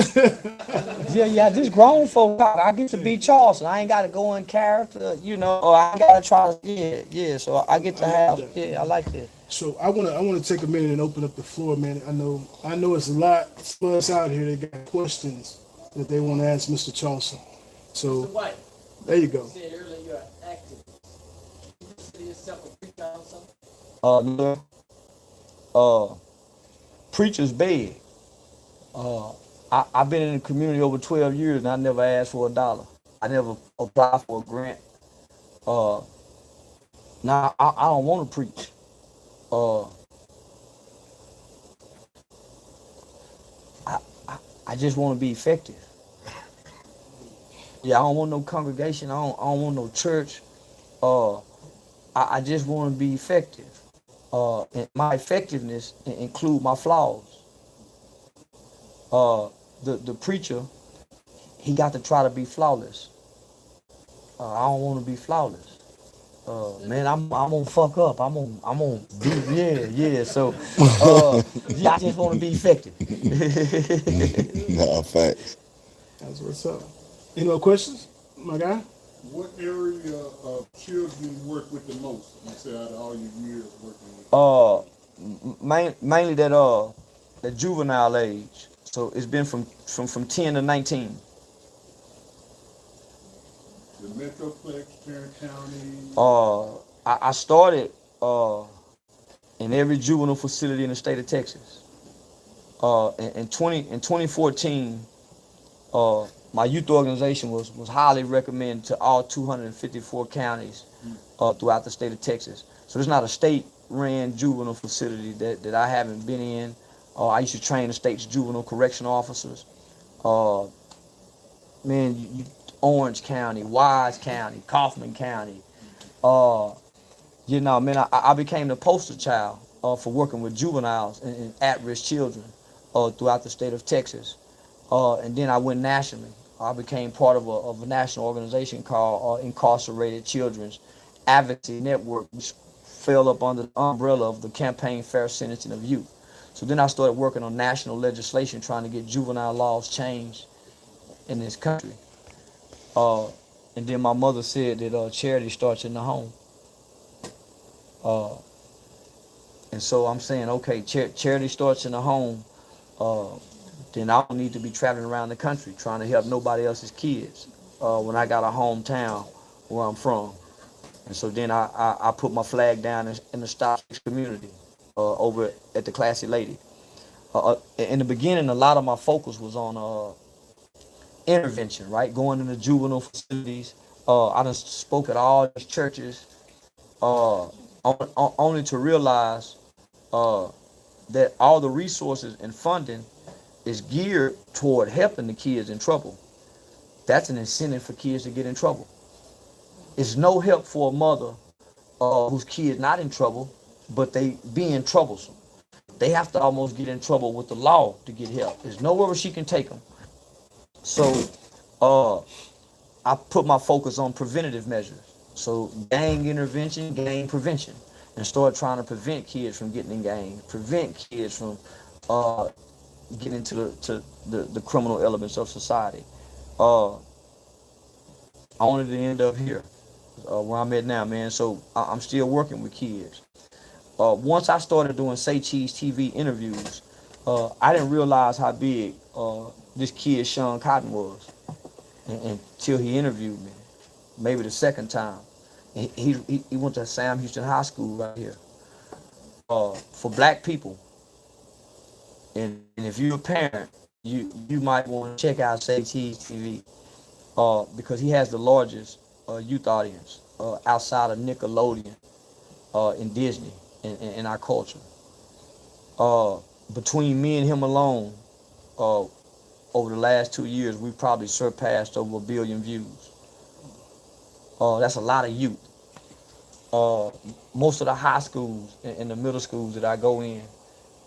yeah, this grown folk talk. I get to be Charleston. I ain't got to go in character, you know, or I got to try to, yeah. So I get to have, I like this. So I wanna take a minute and open up the floor, man. I know it's a lot of us out here that got questions that they want to ask Mr. Charleston. So Mr. White, there you go. you said earlier you're an activist. You consider yourself a preacher or something? No, preacher's bed. I've been in the community over 12 years and I never asked for $1. I never applied for a grant. Now I don't want to preach. I just want to be effective. Yeah, I don't want no congregation. I don't want no church. I just want to be effective. And my effectiveness include my flaws. The preacher, he got to try to be flawless. I don't want to be flawless. Man, I'm gonna fuck up. I'm gonna be yeah. So yeah, I just want to be effective. Nah, facts. That's what's up. Any more questions, my guy? What area of children you work with the most? You say out of all your years working with. Mainly that juvenile age. So it's been from 10 to 19. The Metroplex, Tarrant County. I started in every juvenile facility in the state of Texas. In 2014, my youth organization was highly recommended to all 254 counties throughout the state of Texas. So there's not a state-ran juvenile facility that I haven't been in. I used to train the state's juvenile correctional officers. Orange County, Wise County, Kaufman County. I became the poster child for working with juveniles and at-risk children throughout the state of Texas. And then I went nationally. I became part of a national organization called Incarcerated Children's Advocacy Network, which fell up under the umbrella of the Campaign Fair Sentencing of Youth. So then I started working on national legislation trying to get juvenile laws changed in this country. And then my mother said that charity starts in the home. And so I'm saying, okay, charity starts in the home. Then I don't need to be traveling around the country trying to help nobody else's kids when I got a hometown where I'm from. And so then I put my flag down in the Stock community over at the Classy Lady. In the beginning, a lot of my focus was on intervention, right? Going into juvenile facilities. I done spoke at all these churches, only to realize that all the resources and funding is geared toward helping the kids in trouble. That's an incentive for kids to get in trouble. It's no help for a mother whose kid's not in trouble, but they being troublesome. They have to almost get in trouble with the law to get help. There's nowhere where she can take them. So I put my focus on preventative measures. So gang intervention, gang prevention, and start trying to prevent kids from getting in gangs, prevent kids from getting into the criminal elements of society. I wanted to end up here, where I'm at now, man. So I'm still working with kids. Once I started doing Say Cheese TV interviews, I didn't realize how big this kid Sean Cotton was until he interviewed me, maybe the second time. And he went to Sam Houston High School right here. For black people, and if you're a parent, you might want to check out Say Cheese TV because he has the largest youth audience outside of Nickelodeon and Disney in our culture. Between me and him alone, over the last 2 years, we've probably surpassed over 1 billion views. That's a lot of youth. Most of the high schools and the middle schools that I go in,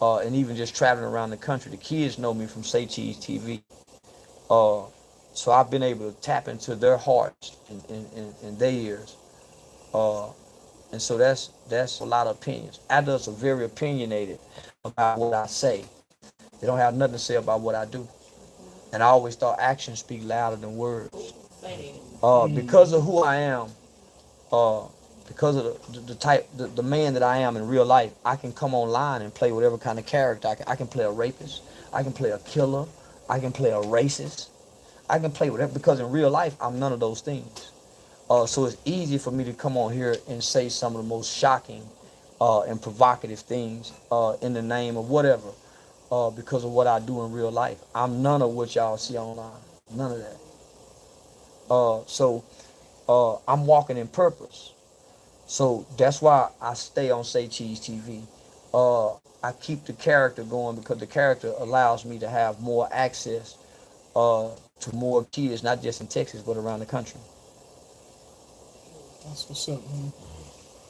and even just traveling around the country, the kids know me from Say Cheese TV. So I've been able to tap into their hearts and their ears. And so that's a lot of opinions. Adults are very opinionated about what I say. They don't have nothing to say about what I do. And I always thought actions speak louder than words. Because of who I am, because of the man that I am in real life, I can come online and play whatever kind of character. I can play a rapist, I can play a killer, I can play a racist, I can play whatever, because in real life, I'm none of those things. So it's easy for me to come on here and say some of the most shocking and provocative things in the name of whatever, because of what I do in real life. I'm none of what y'all see online. None of that. So I'm walking in purpose. So that's why I stay on Say Cheese TV. I keep the character going because the character allows me to have more access to more kids, not just in Texas, but around the country. That's what's up, man.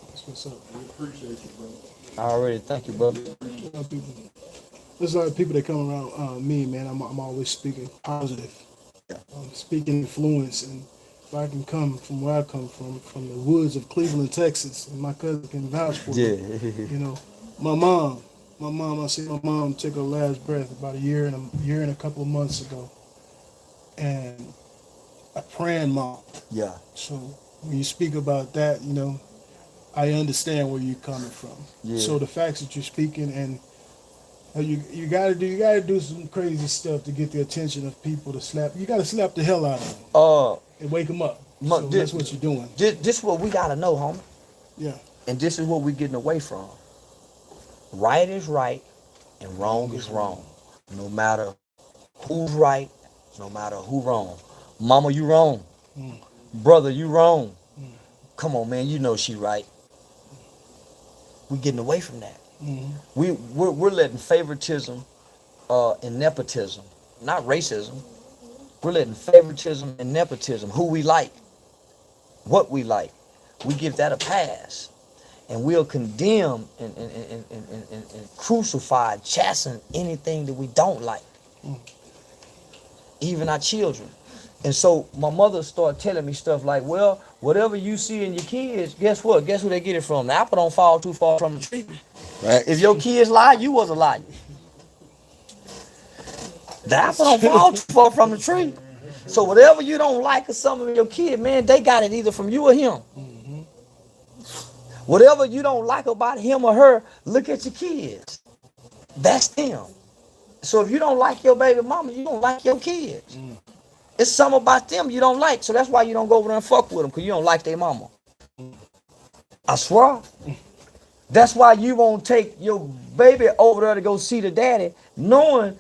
That's what's up. We appreciate you, brother. I already thank you, brother. There's a lot of people that come around me, man. I'm always speaking positive, speaking influence, and if I can come from where I come from the woods of Cleveland, Texas, and my cousin can vouch for me. You know, my mom. I see my mom take her last breath about a year and a couple of months ago, and a praying mom. Yeah. So when you speak about that, you know, I understand where you're coming from. Yeah. So the facts that you're speaking, and you gotta do some crazy stuff to get the attention of people to slap. You gotta slap the hell out of them and wake them up. So that's what you're doing. This is what we gotta know, homie. Yeah. And this is what we're getting away from. Right is right and wrong is wrong. No matter who's right, no matter who wrong. Mama, you wrong. Brother, you wrong. Come on, man, you know she right. We're getting away from that. We're letting favoritism and nepotism, not racism. We're letting favoritism and nepotism, who we like, what we like, we give that a pass. And we'll condemn and crucify, chasten anything that we don't like, even our children. And so my mother started telling me stuff like, well, whatever you see in your kids, guess what? Guess who they get it from? The apple don't fall too far from the tree. Right. If your kids lie, you was a liar. The apple don't fall too far from the tree. So whatever you don't like of some of your kid, man, they got it either from you or him. Whatever you don't like about him or her, look at your kids. That's them. So if you don't like your baby mama, you don't like your kids. It's something about them you don't like. So that's why you don't go over there and fuck with them, because you don't like their mama. I swear. That's why you won't take your baby over there to go see the daddy, knowing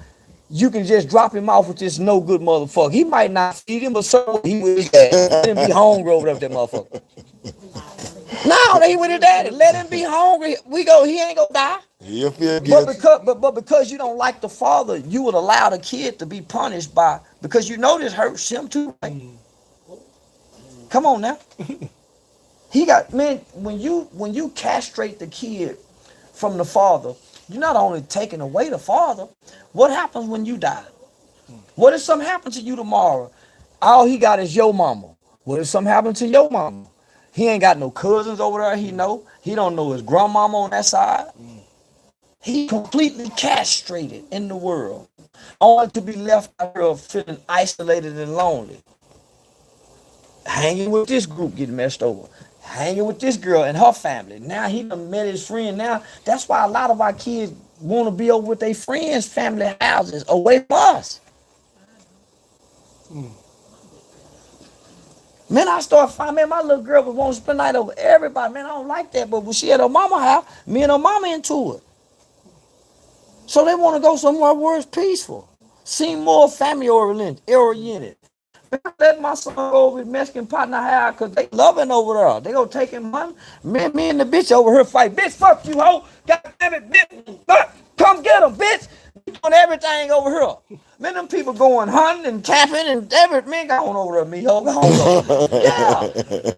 you can just drop him off with this no good motherfucker. He might not feed him, but so he with his daddy. Let him be hungry over there with that motherfucker. No, he with his daddy. Let him be hungry. He ain't gonna die. He'll feel guilty. But because you don't like the father, you would allow the kid to be punished because you know this hurts him too, right? Come on now. When you castrate the kid from the father, you're not only taking away the father. What happens when you die? What if something happens to you tomorrow? All he got is your mama. What if something happens to your mama? He ain't got no cousins over there he know. He don't know his grandmama on that side. He completely castrated in the world, only to be left out here feeling isolated and lonely. Hanging with this group getting messed over. Hanging with this girl and her family. Now he done met his friend. Now that's why a lot of our kids want to be over with their friends' family houses, away from us. Man, I started finding, my little girl was wanting to spend the night over everybody. Man, I don't like that. But when she at her mama house, me and her mama into it. So they want to go somewhere where it's peaceful. Seem more family oriented. Let my son go over his Mexican partner house because they loving over there. They gonna take him money. Man, me and the bitch over here fight. Bitch, fuck you, hoe. God damn it, bitch. Come get him, bitch. You doing everything over here. Man, them people going hunting and camping and everything. Man, go on over there, me, hoe. Go on over. Yeah.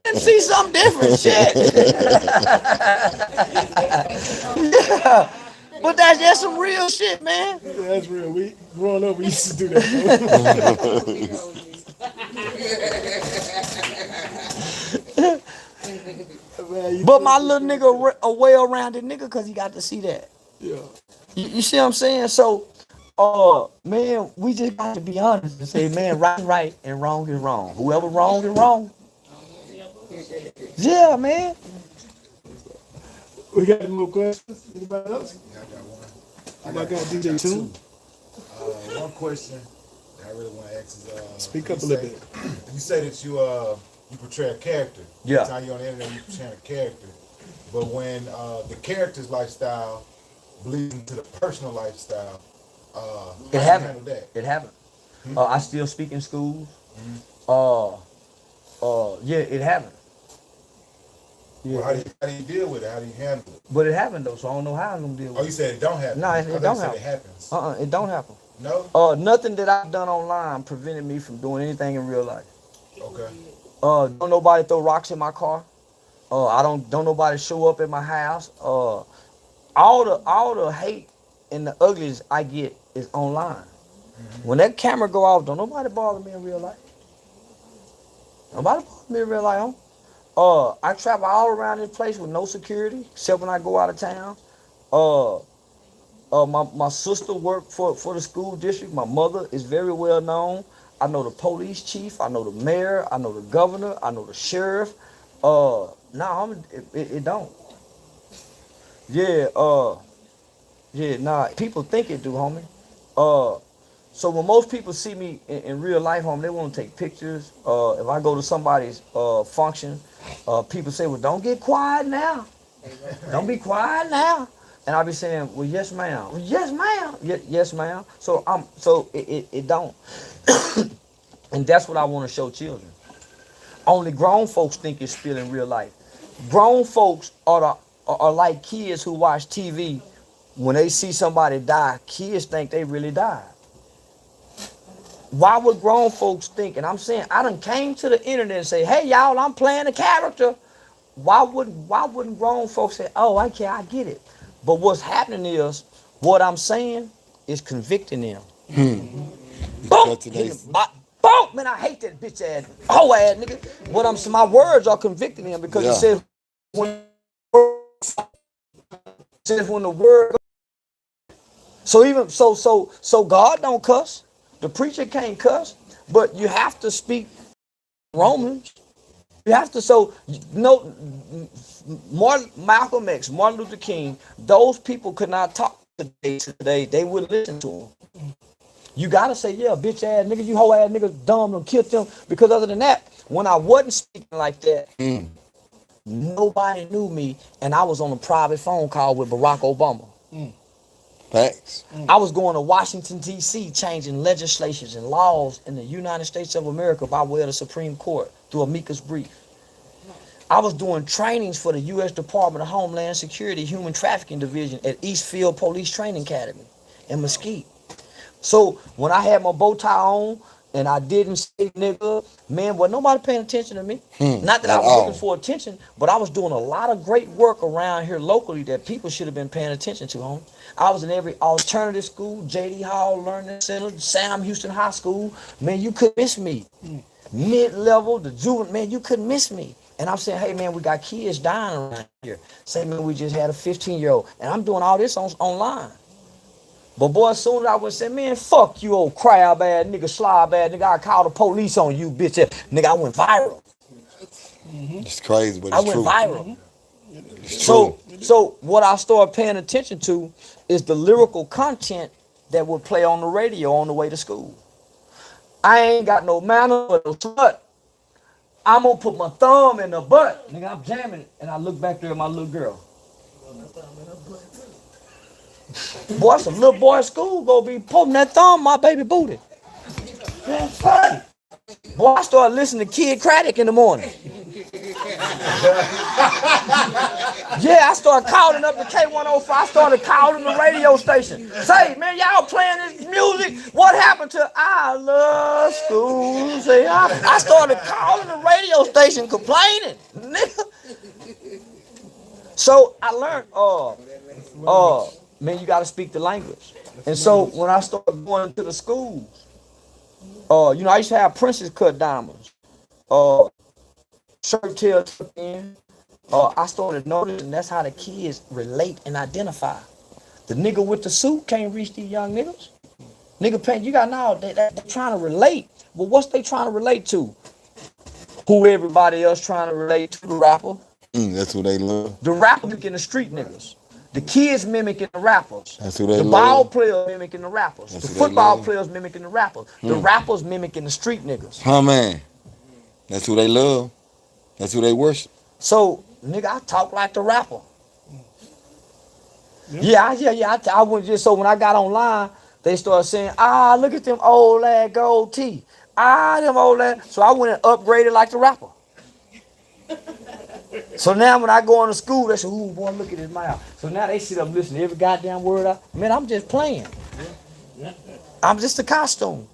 And see something different. Shit. Yeah. But that's just some real shit, man. Yeah, that's real. We growing up, we used to do that. But my little nigga a well-rounded nigga because he got to see that. Yeah. You see what I'm saying? So, man, we just got to be honest and say, man, right is right and wrong is wrong. Whoever wrong is wrong. Yeah, man. We got any more questions? Anybody else? Yeah, I got one. I got DJ Tune. One question that I really want to ask is, Speak you up a little say- bit. You say that you portray a character. Yeah. Every time you're on the internet, you portray a character. But when the character's lifestyle bleeds into the personal lifestyle, how do you happened. handle that? It happened. I still speak in schools. Yeah, it happened. Yeah, Well, how do you deal with it? How do you handle it? but it happened though, so I don't know how I'm gonna deal with Oh, it. you said it don't happen. No, it I thought you don't said happen. It happens. It don't happen. No? Nothing that I've done online prevented me from doing anything in real life. Okay. Don't nobody throw rocks in my car. I don't nobody show up at my house. All the hate and the uglies I get is online. When that camera go off, don't nobody bother me in real life. Nobody bother me in real life, huh? I travel all around this place with no security, except when I go out of town. My sister worked for the school district. My mother is very well known. I know the police chief. I know the mayor. I know the governor. I know the sheriff. It don't. People think it do, homie. So when most people see me in real life, homie, they want to take pictures. If I go to somebody's function, people say, well, don't get quiet now. Don't be quiet now. And I'll be saying, well, yes, ma'am. Well, yes, ma'am. Yes, ma'am. So it don't. And that's what I want to show children. Only grown folks think it's still in real life. Grown folks are like kids who watch TV. When they see somebody die, kids think they really died. Why would grown folks think, and I'm saying, I done came to the internet and say, hey, y'all, I'm playing a character. Why wouldn't grown folks say, oh, I get it. But what's happening is, what I'm saying is convicting them. Boom! Boom! Man, I hate that bitch ass, hoe ass nigga. My words are convicting them because it says when the word. So God don't cuss. The preacher can't cuss, but you have to speak Romans. You have to, Malcolm X, Martin Luther King, those people could not talk today. They wouldn't listen to them. You gotta say, yeah, bitch ass nigga, you hoe ass nigga, dumb, and killed them. Because other than that, when I wasn't speaking like that, nobody knew me, and I was on a private phone call with Barack Obama. Facts. I was going to Washington, D.C., changing legislations and laws in the United States of America by way of the Supreme Court through amicus brief. I was doing trainings for the U.S. Department of Homeland Security Human Trafficking Division at Eastfield Police Training Academy in Mesquite. So when I had my bow tie on and I didn't say nigga, man, wasn't nobody paying attention to me. Not that I was looking for attention, but I was doing a lot of great work around here locally that people should have been paying attention to, homie. I was in every alternative school, J.D. Hall Learning Center, Sam Houston High School. Man, you couldn't miss me. Mid-level, the juvenile, man, you couldn't miss me. And I'm saying, hey, man, we got kids dying around here. Say, man, we just had a 15-year-old. And I'm doing all this online. But boy, as soon as I would say, man, fuck you, old crab ass nigga, slob ass nigga, I call the police on you, bitch. Nigga, I went viral. It's crazy, but it's I went true. viral. It's true. So what I started paying attention to is the lyrical content that would play on the radio on the way to school. I ain't got no manner or no slut. I'm gonna put my thumb in the butt. Nigga, I'm jamming it. And I look back there at my little girl. Boy, some little boy at school gonna be pulling that thumb in my baby booty. That's funny. Boy, I started listening to Kid Craddock in the morning. Yeah, I started calling up the K105. I started calling the radio station. Say, man, y'all playing this music? What happened to I Love School? Say, I started calling the radio station complaining. So I learned, man, you got to speak the language. And so when I started going to the schools, I used to have princess cut diamonds, shirt tail tucked in. I started noticing that's how the kids relate and identify. The nigga with the suit can't reach these young niggas. Nigga pants, you got now, they're trying to relate. But what's they trying to relate to? Who everybody else trying to relate to? The rapper. That's who they love. The rapper mimicking the street niggas. The kids mimicking the rappers. That's who they The love. ball players mimicking the rappers. That's The who they football love. players mimicking the rappers. The rappers mimicking the street niggas. Huh, man? That's who they love. That's who they worship. So, nigga, I talk like the rapper. Yeah. I went just so when I got online, they started saying, look at them old ass gold teeth. Them old ass. So I went and upgraded like the rapper. So now when I go into school, they say, ooh, boy, look at his mouth. So now they sit up listening to every goddamn word. Man, I'm just playing. I'm just a costume.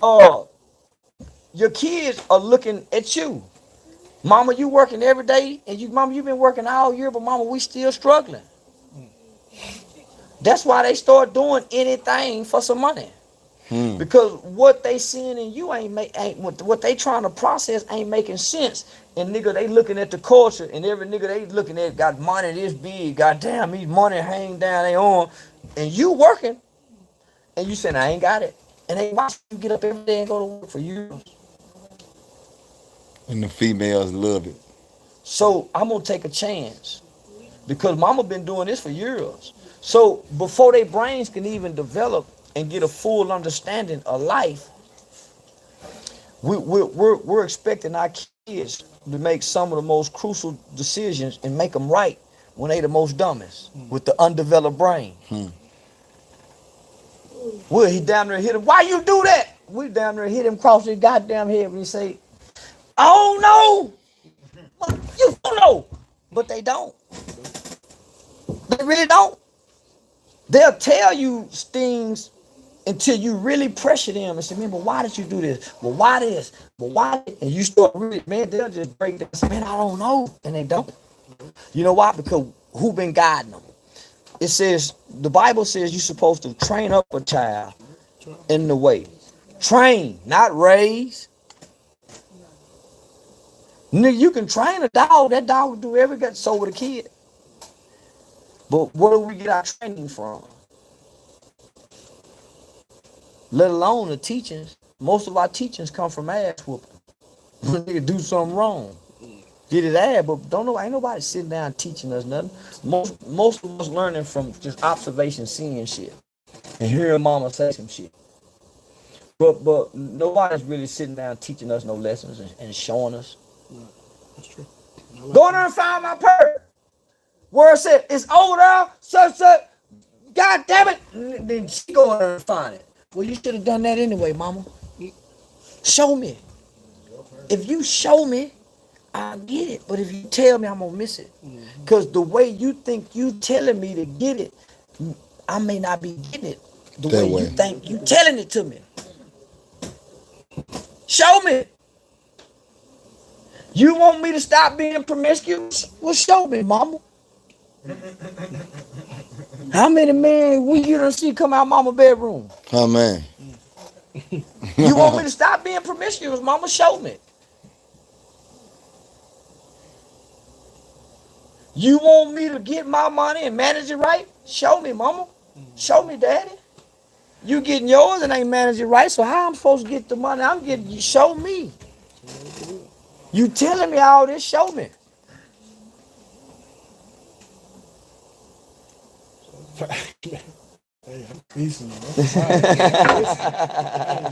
Your kids are looking at you. Mama, you working every day, and mama, you been working all year, but mama, we still struggling. That's why they start doing anything for some money. Because what they seeing in you ain't what they trying to process ain't making sense. And nigga, they looking at the culture, and every nigga they looking at got money this big. Goddamn, these money hang down they on, and you working, and you saying I ain't got it, and they watch you get up every day and go to work for you. And the females love it. So I'm gonna take a chance because mama been doing this for years. So before their brains can even develop and get a full understanding of life, we're expecting our kids to make some of the most crucial decisions and make them right when they the most dumbest with the undeveloped brain. Well, he down there hit him. Why you do that? We down there hit him across his goddamn head when he say, I don't know. Well, you don't know. But they don't. They really don't. They'll tell you things until you really pressure them and say, man, but why did you do this? Well, why this? But why? And you start really, man, they'll just break down and say, man, I don't know. And they don't. You know why? Because who been guiding them? It says, the Bible says you're supposed to train up a child in the way. Train, not raise. Nigga, you can train a dog. That dog will do everything. So with a kid. But where do we get our training from? Let alone the teachings. Most of our teachings come from ass whooping. When nigga do something wrong. Get his ass, but ain't nobody sitting down teaching us nothing. Most of us learning from just observation, seeing shit. And hearing mama say some shit. But nobody's really sitting down teaching us no lessons and showing us. That's true. Go in there and find my purse. Where it said, it's older, such. God damn it. And then she go in there and find it. Well, you should have done that anyway, mama. Show me. If you show me, I'll get it. But if you tell me, I'm going to miss it. Because the way you think you telling me to get it, I may not be getting it the way you think you telling it to me. Show me. You want me to stop being promiscuous? Well, show me, mama. How many men you done see come out mama's bedroom? Oh, man. You want me to stop being promiscuous, mama? Show me. You want me to get my money and manage it right? Show me, mama. Show me, daddy. You getting yours and ain't managing it right, so how I'm supposed to get the money I'm getting? You show me. You telling me all this, show me. Hey, I'm decent, man.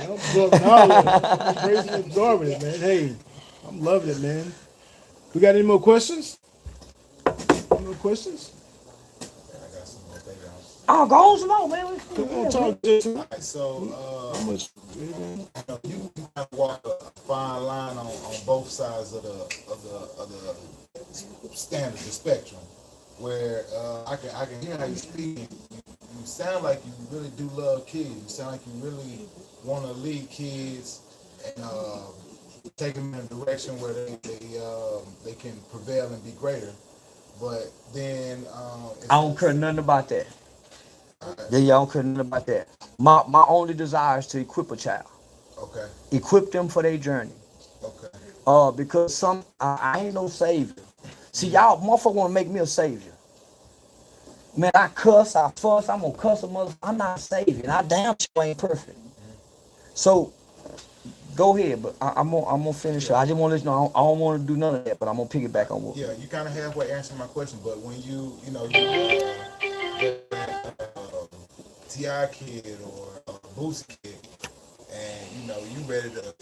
I'm absorbing all of it. I'm embracing and absorbing it, man. Hey, I'm loving it, man. We got any more questions? Any more questions? Oh, go on some more, man. Come on, talk to us. Alright, so How much? you kind of walk a fine line on both sides of the standard, the spectrum, where I can hear how you speak. You sound like you really do love kids. You sound like you really want to lead kids and take them in a direction where they can prevail and be greater. But then I don't care nothing about that. Yeah, I don't care nothing about that. My only desire is to equip a child. Okay. Equip them for their journey. Okay. Because I ain't no savior. See, y'all motherfucker want to make me a savior. Man, I cuss, I fuss, I'm gonna cuss a motherfucker. I'm not a savior, and I damn sure ain't perfect. So Go ahead, but I'm gonna finish. I just want to let you know I don't want to do none of that, but I'm gonna piggyback on what. Yeah, you kind of halfway answering my question, but when you T.I. kid or Boosie kid, and you ready to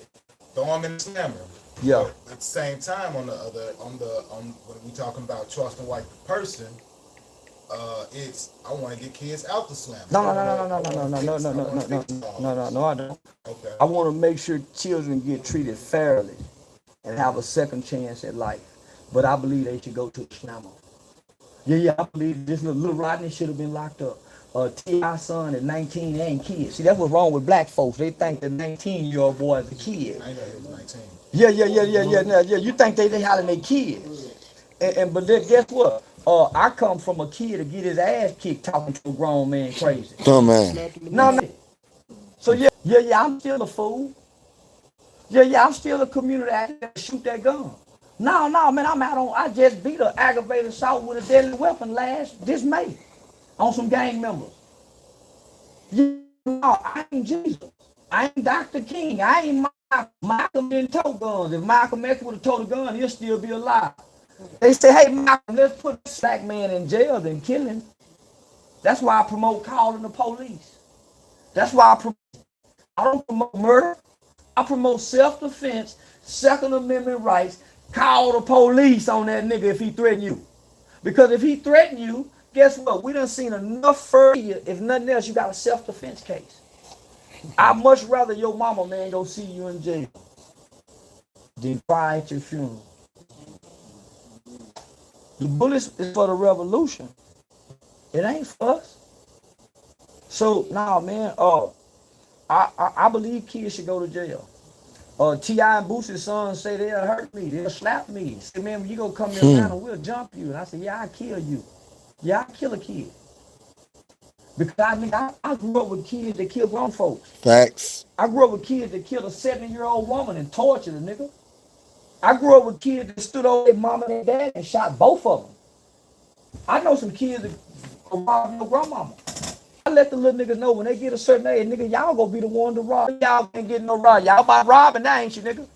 throw him in the slammer. Yeah. But at the same time, on when we talking about Charleston white person, it's I want to get kids out the slammer. No, I don't. Okay. I want to make sure children get treated fairly and have a second chance at life. But I believe they should go to the slammer. Yeah, I believe this little Rodney should have been locked up. T.I. son at 19 ain't kids. See, that's what's wrong with black folks. They think the 19-year-old boy is a kid. I know he was 19. Yeah. You think they hollering they kids. But then guess what? I come from a kid to get his ass kicked talking to a grown man crazy. Oh, man. No. So yeah, I'm still a fool. Yeah, I'm still a community actor that shoot that gun. No, man, I just beat an aggravated assault with a deadly weapon this May on some gang members. Yeah, no, I ain't Jesus. I ain't Dr. King. I ain't Malcolm didn't tow guns. If Malcolm X would have towed a gun, he'll still be alive. They say, hey, Malcolm, let's put this black man in jail than kill him. That's why I promote calling the police. That's why I don't promote murder. I promote self-defense, Second Amendment rights. Call the police on that nigga if he threaten you. Because if he threaten you, guess what? We done seen enough for you. If nothing else, you got a self-defense case. I'd much rather your mama, man, go see you in jail than cry at your funeral. The bullets is for the revolution. It ain't for us. So, nah, man, I believe kids should go to jail. T.I. and Boosie's sons say they'll hurt me, they'll slap me. Say, man, when you gonna come to Atlanta, we'll jump you. And I said, yeah, I'll kill you. Yeah, I'll kill a kid. Because I grew up with kids that kill grown folks. Facts. I grew up with kids that killed a 70-year-old woman and tortured a nigga. I grew up with kids that stood over their mom and their dad and shot both of them. I know some kids that robbed your grandmama. I let the little niggas know when they get a certain age, nigga, y'all gonna be the one to rob. Y'all ain't getting no rob. Y'all about robbing now, ain't you, nigga?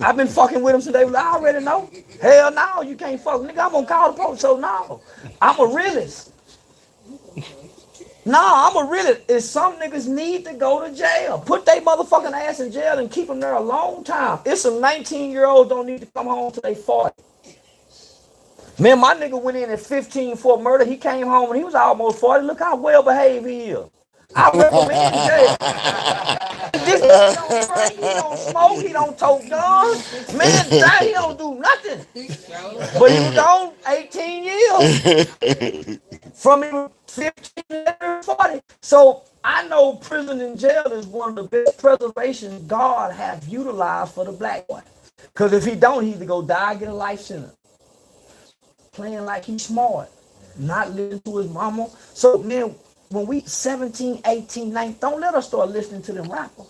I've been fucking with them since they was, I already know. Hell no, you can't fuck. Nigga, I'm gonna call the police, so no. I'm a realist. Nah, I'm a realist. If some niggas need to go to jail, put their motherfucking ass in jail and keep them there a long time. It's some 19-year-olds don't need to come home till they 40. Man, my nigga went in at 15 for murder. He came home and he was almost 40. Look how well behaved he is. I recommend jail. This nigga don't drink, he don't smoke, he don't tote guns. Man, he don't do nothing. But he was on 18 years. From him 15 to 40. So I know prison and jail is one of the best preservations God has utilized for the black one. Because if he don't, he either go die or get a life sentence. Playing like he's smart, not listening to his mama. So man, when we 17, 18, 19, don't let us start listening to them rappers.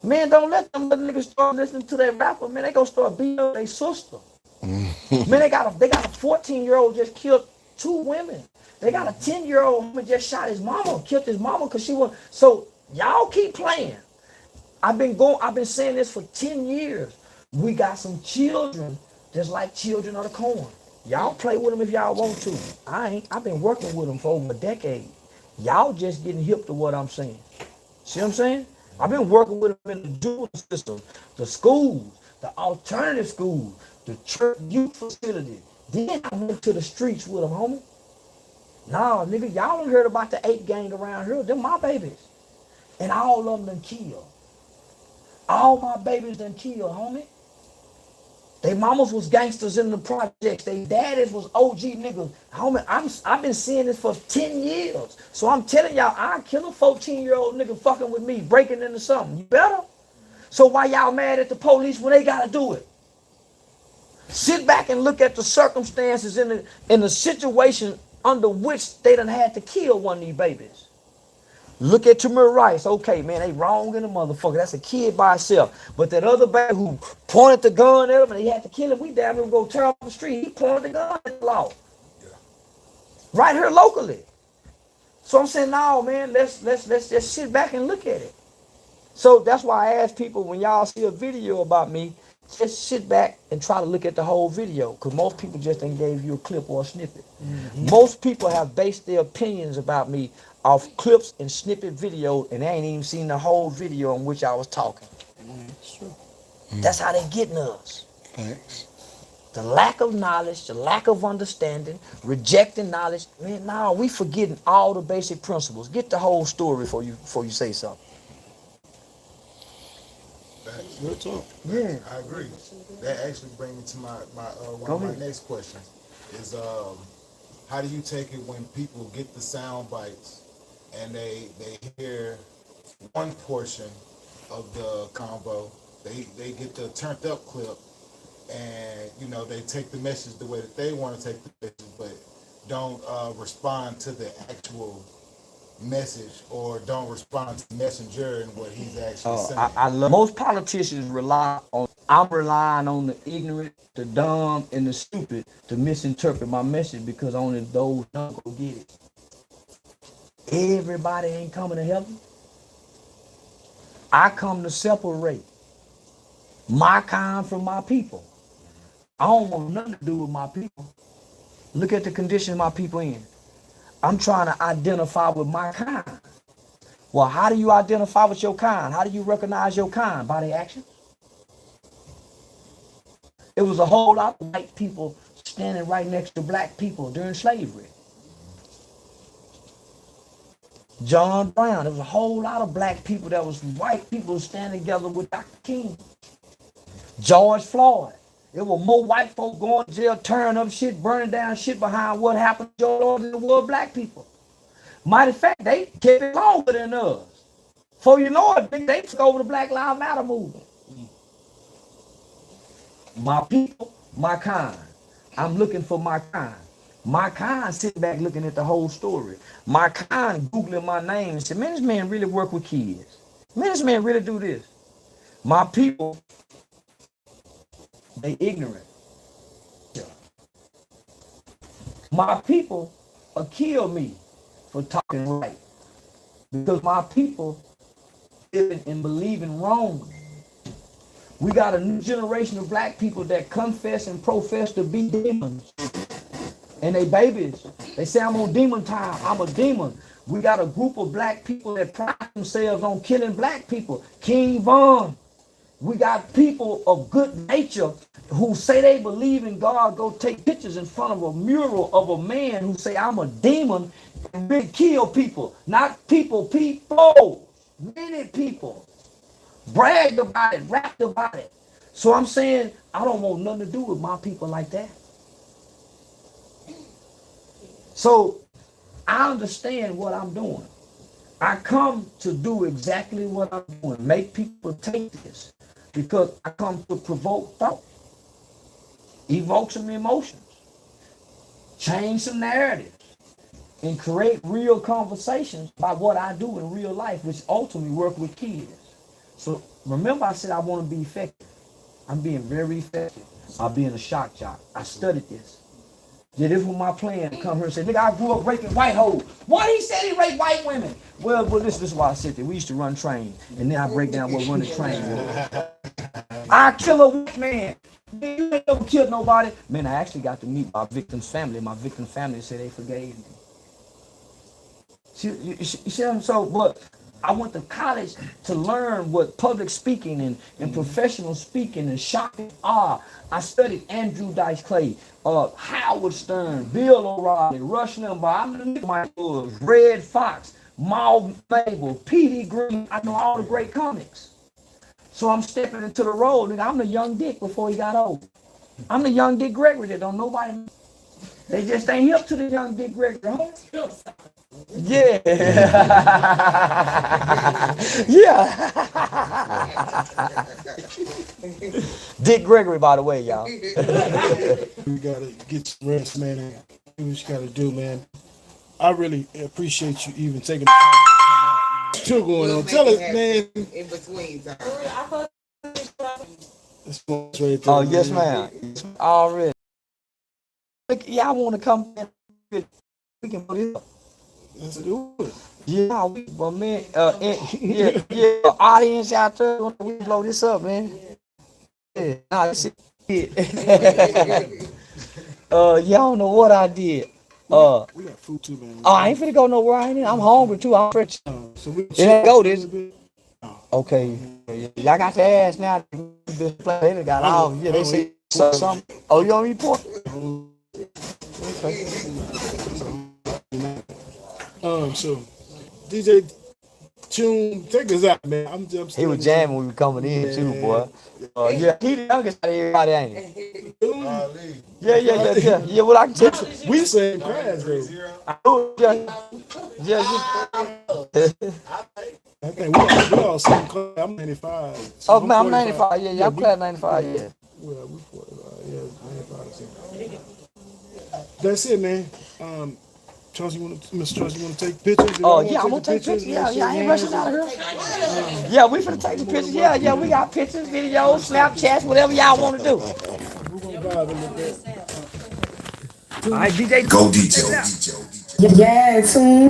Man, don't let them little niggas start listening to their rapper. Man, they gonna start beating up their sister. Man, they got a 14-year-old just killed 2 women. They got a 10-year-old who just shot his mama, killed his mama because she was. So y'all keep playing. I've been saying this for 10 years. We got some children just like children of the corn. Y'all play with them if y'all want to. I've been working with them for over a decade. Y'all just getting hip to what I'm saying. See what I'm saying? I've been working with them in the juvenile system, the schools, the alternative schools, the church youth facility. Then I went to the streets with them, homie. Nah, nigga, y'all done heard about the 8 gang around here. They're my babies. And all of them done killed. All my babies done killed, homie. They mamas was gangsters in the projects. They daddies was OG niggas. Homie, I've been seeing this for 10 years. So I'm telling y'all, I kill a 14-year-old nigga fucking with me, breaking into something. You better. So why y'all mad at the police when they gotta do it? Sit back and look at the circumstances in the situation under which they done had to kill one of these babies. Look at Tamir Rice. Okay, man, they wrong in the motherfucker. That's a kid by itself. But that other baby who pointed the gun at him and he had to kill him, we damn near go tear off the street. He pointed the gun at the law. Yeah. Right here locally. So I'm saying, no, man, let's just sit back and look at it. So that's why I ask people, when y'all see a video about me, just sit back and try to look at the whole video, because most people just ain't gave you a clip or a snippet. Most people have based their opinions about me off clips and snippet videos, and they ain't even seen the whole video in which I was talking. It's true. That's how they getting us. Thanks. The lack of knowledge, the lack of understanding, rejecting knowledge. Man, now we forgetting all the basic principles. Get the whole story before you say something. Real talk. Yeah. I agree. That actually brings me to my one of my next questions is how do you take it when people get the sound bites and they hear one portion of the combo, they get the turned up clip, and you know they take the message the way that they want to take the message, but don't respond to the actual message or don't respond to the messenger and what he's actually saying. I love most politicians I'm relying on the ignorant, the dumb, and the stupid to misinterpret my message, because only those don't go get it. Everybody ain't coming to heaven. I come to separate my kind from my people. I don't want nothing to do with my people. Look at the condition my people in. I'm trying to identify with my kind. Well, how do you identify with your kind? How do you recognize your kind? By their actions. It was a whole lot of white people standing right next to black people during slavery. John Brown, there was a whole lot of black people that was white people standing together with Dr. King. George Floyd. There were more white folk going to jail, tearing up shit, burning down shit behind what happened to George Floyd than there were black people. Matter of fact, they kept it longer than us. For you know it, they took over the Black Lives Matter movement. My people, my kind. I'm looking for my kind. My kind sitting back looking at the whole story. My kind Googling my name and said, man, this man really work with kids. Man, this man really do this. My people, they ignorant. My people will kill me for talking right. Because my people living and believing wrong. We got a new generation of black people that confess and profess to be demons. And they babies. They say, I'm on demon time. I'm a demon. We got a group of black people that pride themselves on killing black people. King Von. We got people of good nature who say they believe in God, go take pictures in front of a mural of a man who say, I'm a demon, and really kill people. Not people, people. Many people. Bragged about it, rapped about it. So I'm saying, I don't want nothing to do with my people like that. So I understand what I'm doing. I come to do exactly what I'm doing. Make people take this. Because I come to provoke thought. Evoke some emotions. Change some narratives. And create real conversations about what I do in real life, which ultimately work with kids. So remember I said I want to be effective. I'm being very effective. I'll be in a shock jock. I studied this. Yeah, this was my plan to come here and say, nigga, I grew up raping white hoes. What? He said he raped white women. Well, this is why I said that. We used to run trains, and then I break down what running trains was. I kill a white man. You ain't never killed nobody. Man, I actually got to meet my victim's family. My victim's family said they forgave me. But I went to college to learn what public speaking and professional speaking and shocking are. I studied Andrew Dice Clay, Howard Stern, Bill O'Reilly, Rush Limbaugh, my Red Fox, Maul Mabel, P.D. Green. I know all the great comics. So I'm stepping into the role, nigga. I'm the young Dick before he got old. I'm the young Dick Gregory that don't nobody know. They just ain't hip to the young Dick Gregory. Huh? Yeah. Yeah. Dick Gregory, by the way, y'all. We gotta get some rest, man. And do what you gotta do, man. I really appreciate you even taking the time to come out, man. Still going on. Tell us, man. In between time. This one's right there. Oh, yes, ma'am. Already. Yeah, I want to come in. We can put it up. Let's do it. Yeah, well, man, yeah, audience out there, we blow this up, man. Yeah, nah, this is it. Yeah, I don't know what I did. We got food too, man. I ain't finna go nowhere. I'm hungry too. I'm fresh. So we It ain't go this. this. Okay. Y'all got to ask now. They got off. Yeah, they say something. Oh, you don't eat pork? So DJ Tune, take this out, man. I'm He was jamming when we were coming in too, boy. Yeah, he the youngest out of everybody, ain't he? Yeah. Well, I can tell you. We same class, though. Yeah. I think we all same class. I'm 95. So Oh, man, I'm 95. Yeah, I'm class 95, yeah. Well, we 45. Yeah, 95. So. That's it, man. Mr. Charles, you want to take pictures? Oh, yeah, I'm going to take pictures. Yeah, I ain't rushing out of here. Yeah, we finna take the pictures. Yeah, we got pictures, videos, Snapchats, whatever y'all want to do. We're going to vibe a little bit. All right, DJ. Go detail. Yeah, tune.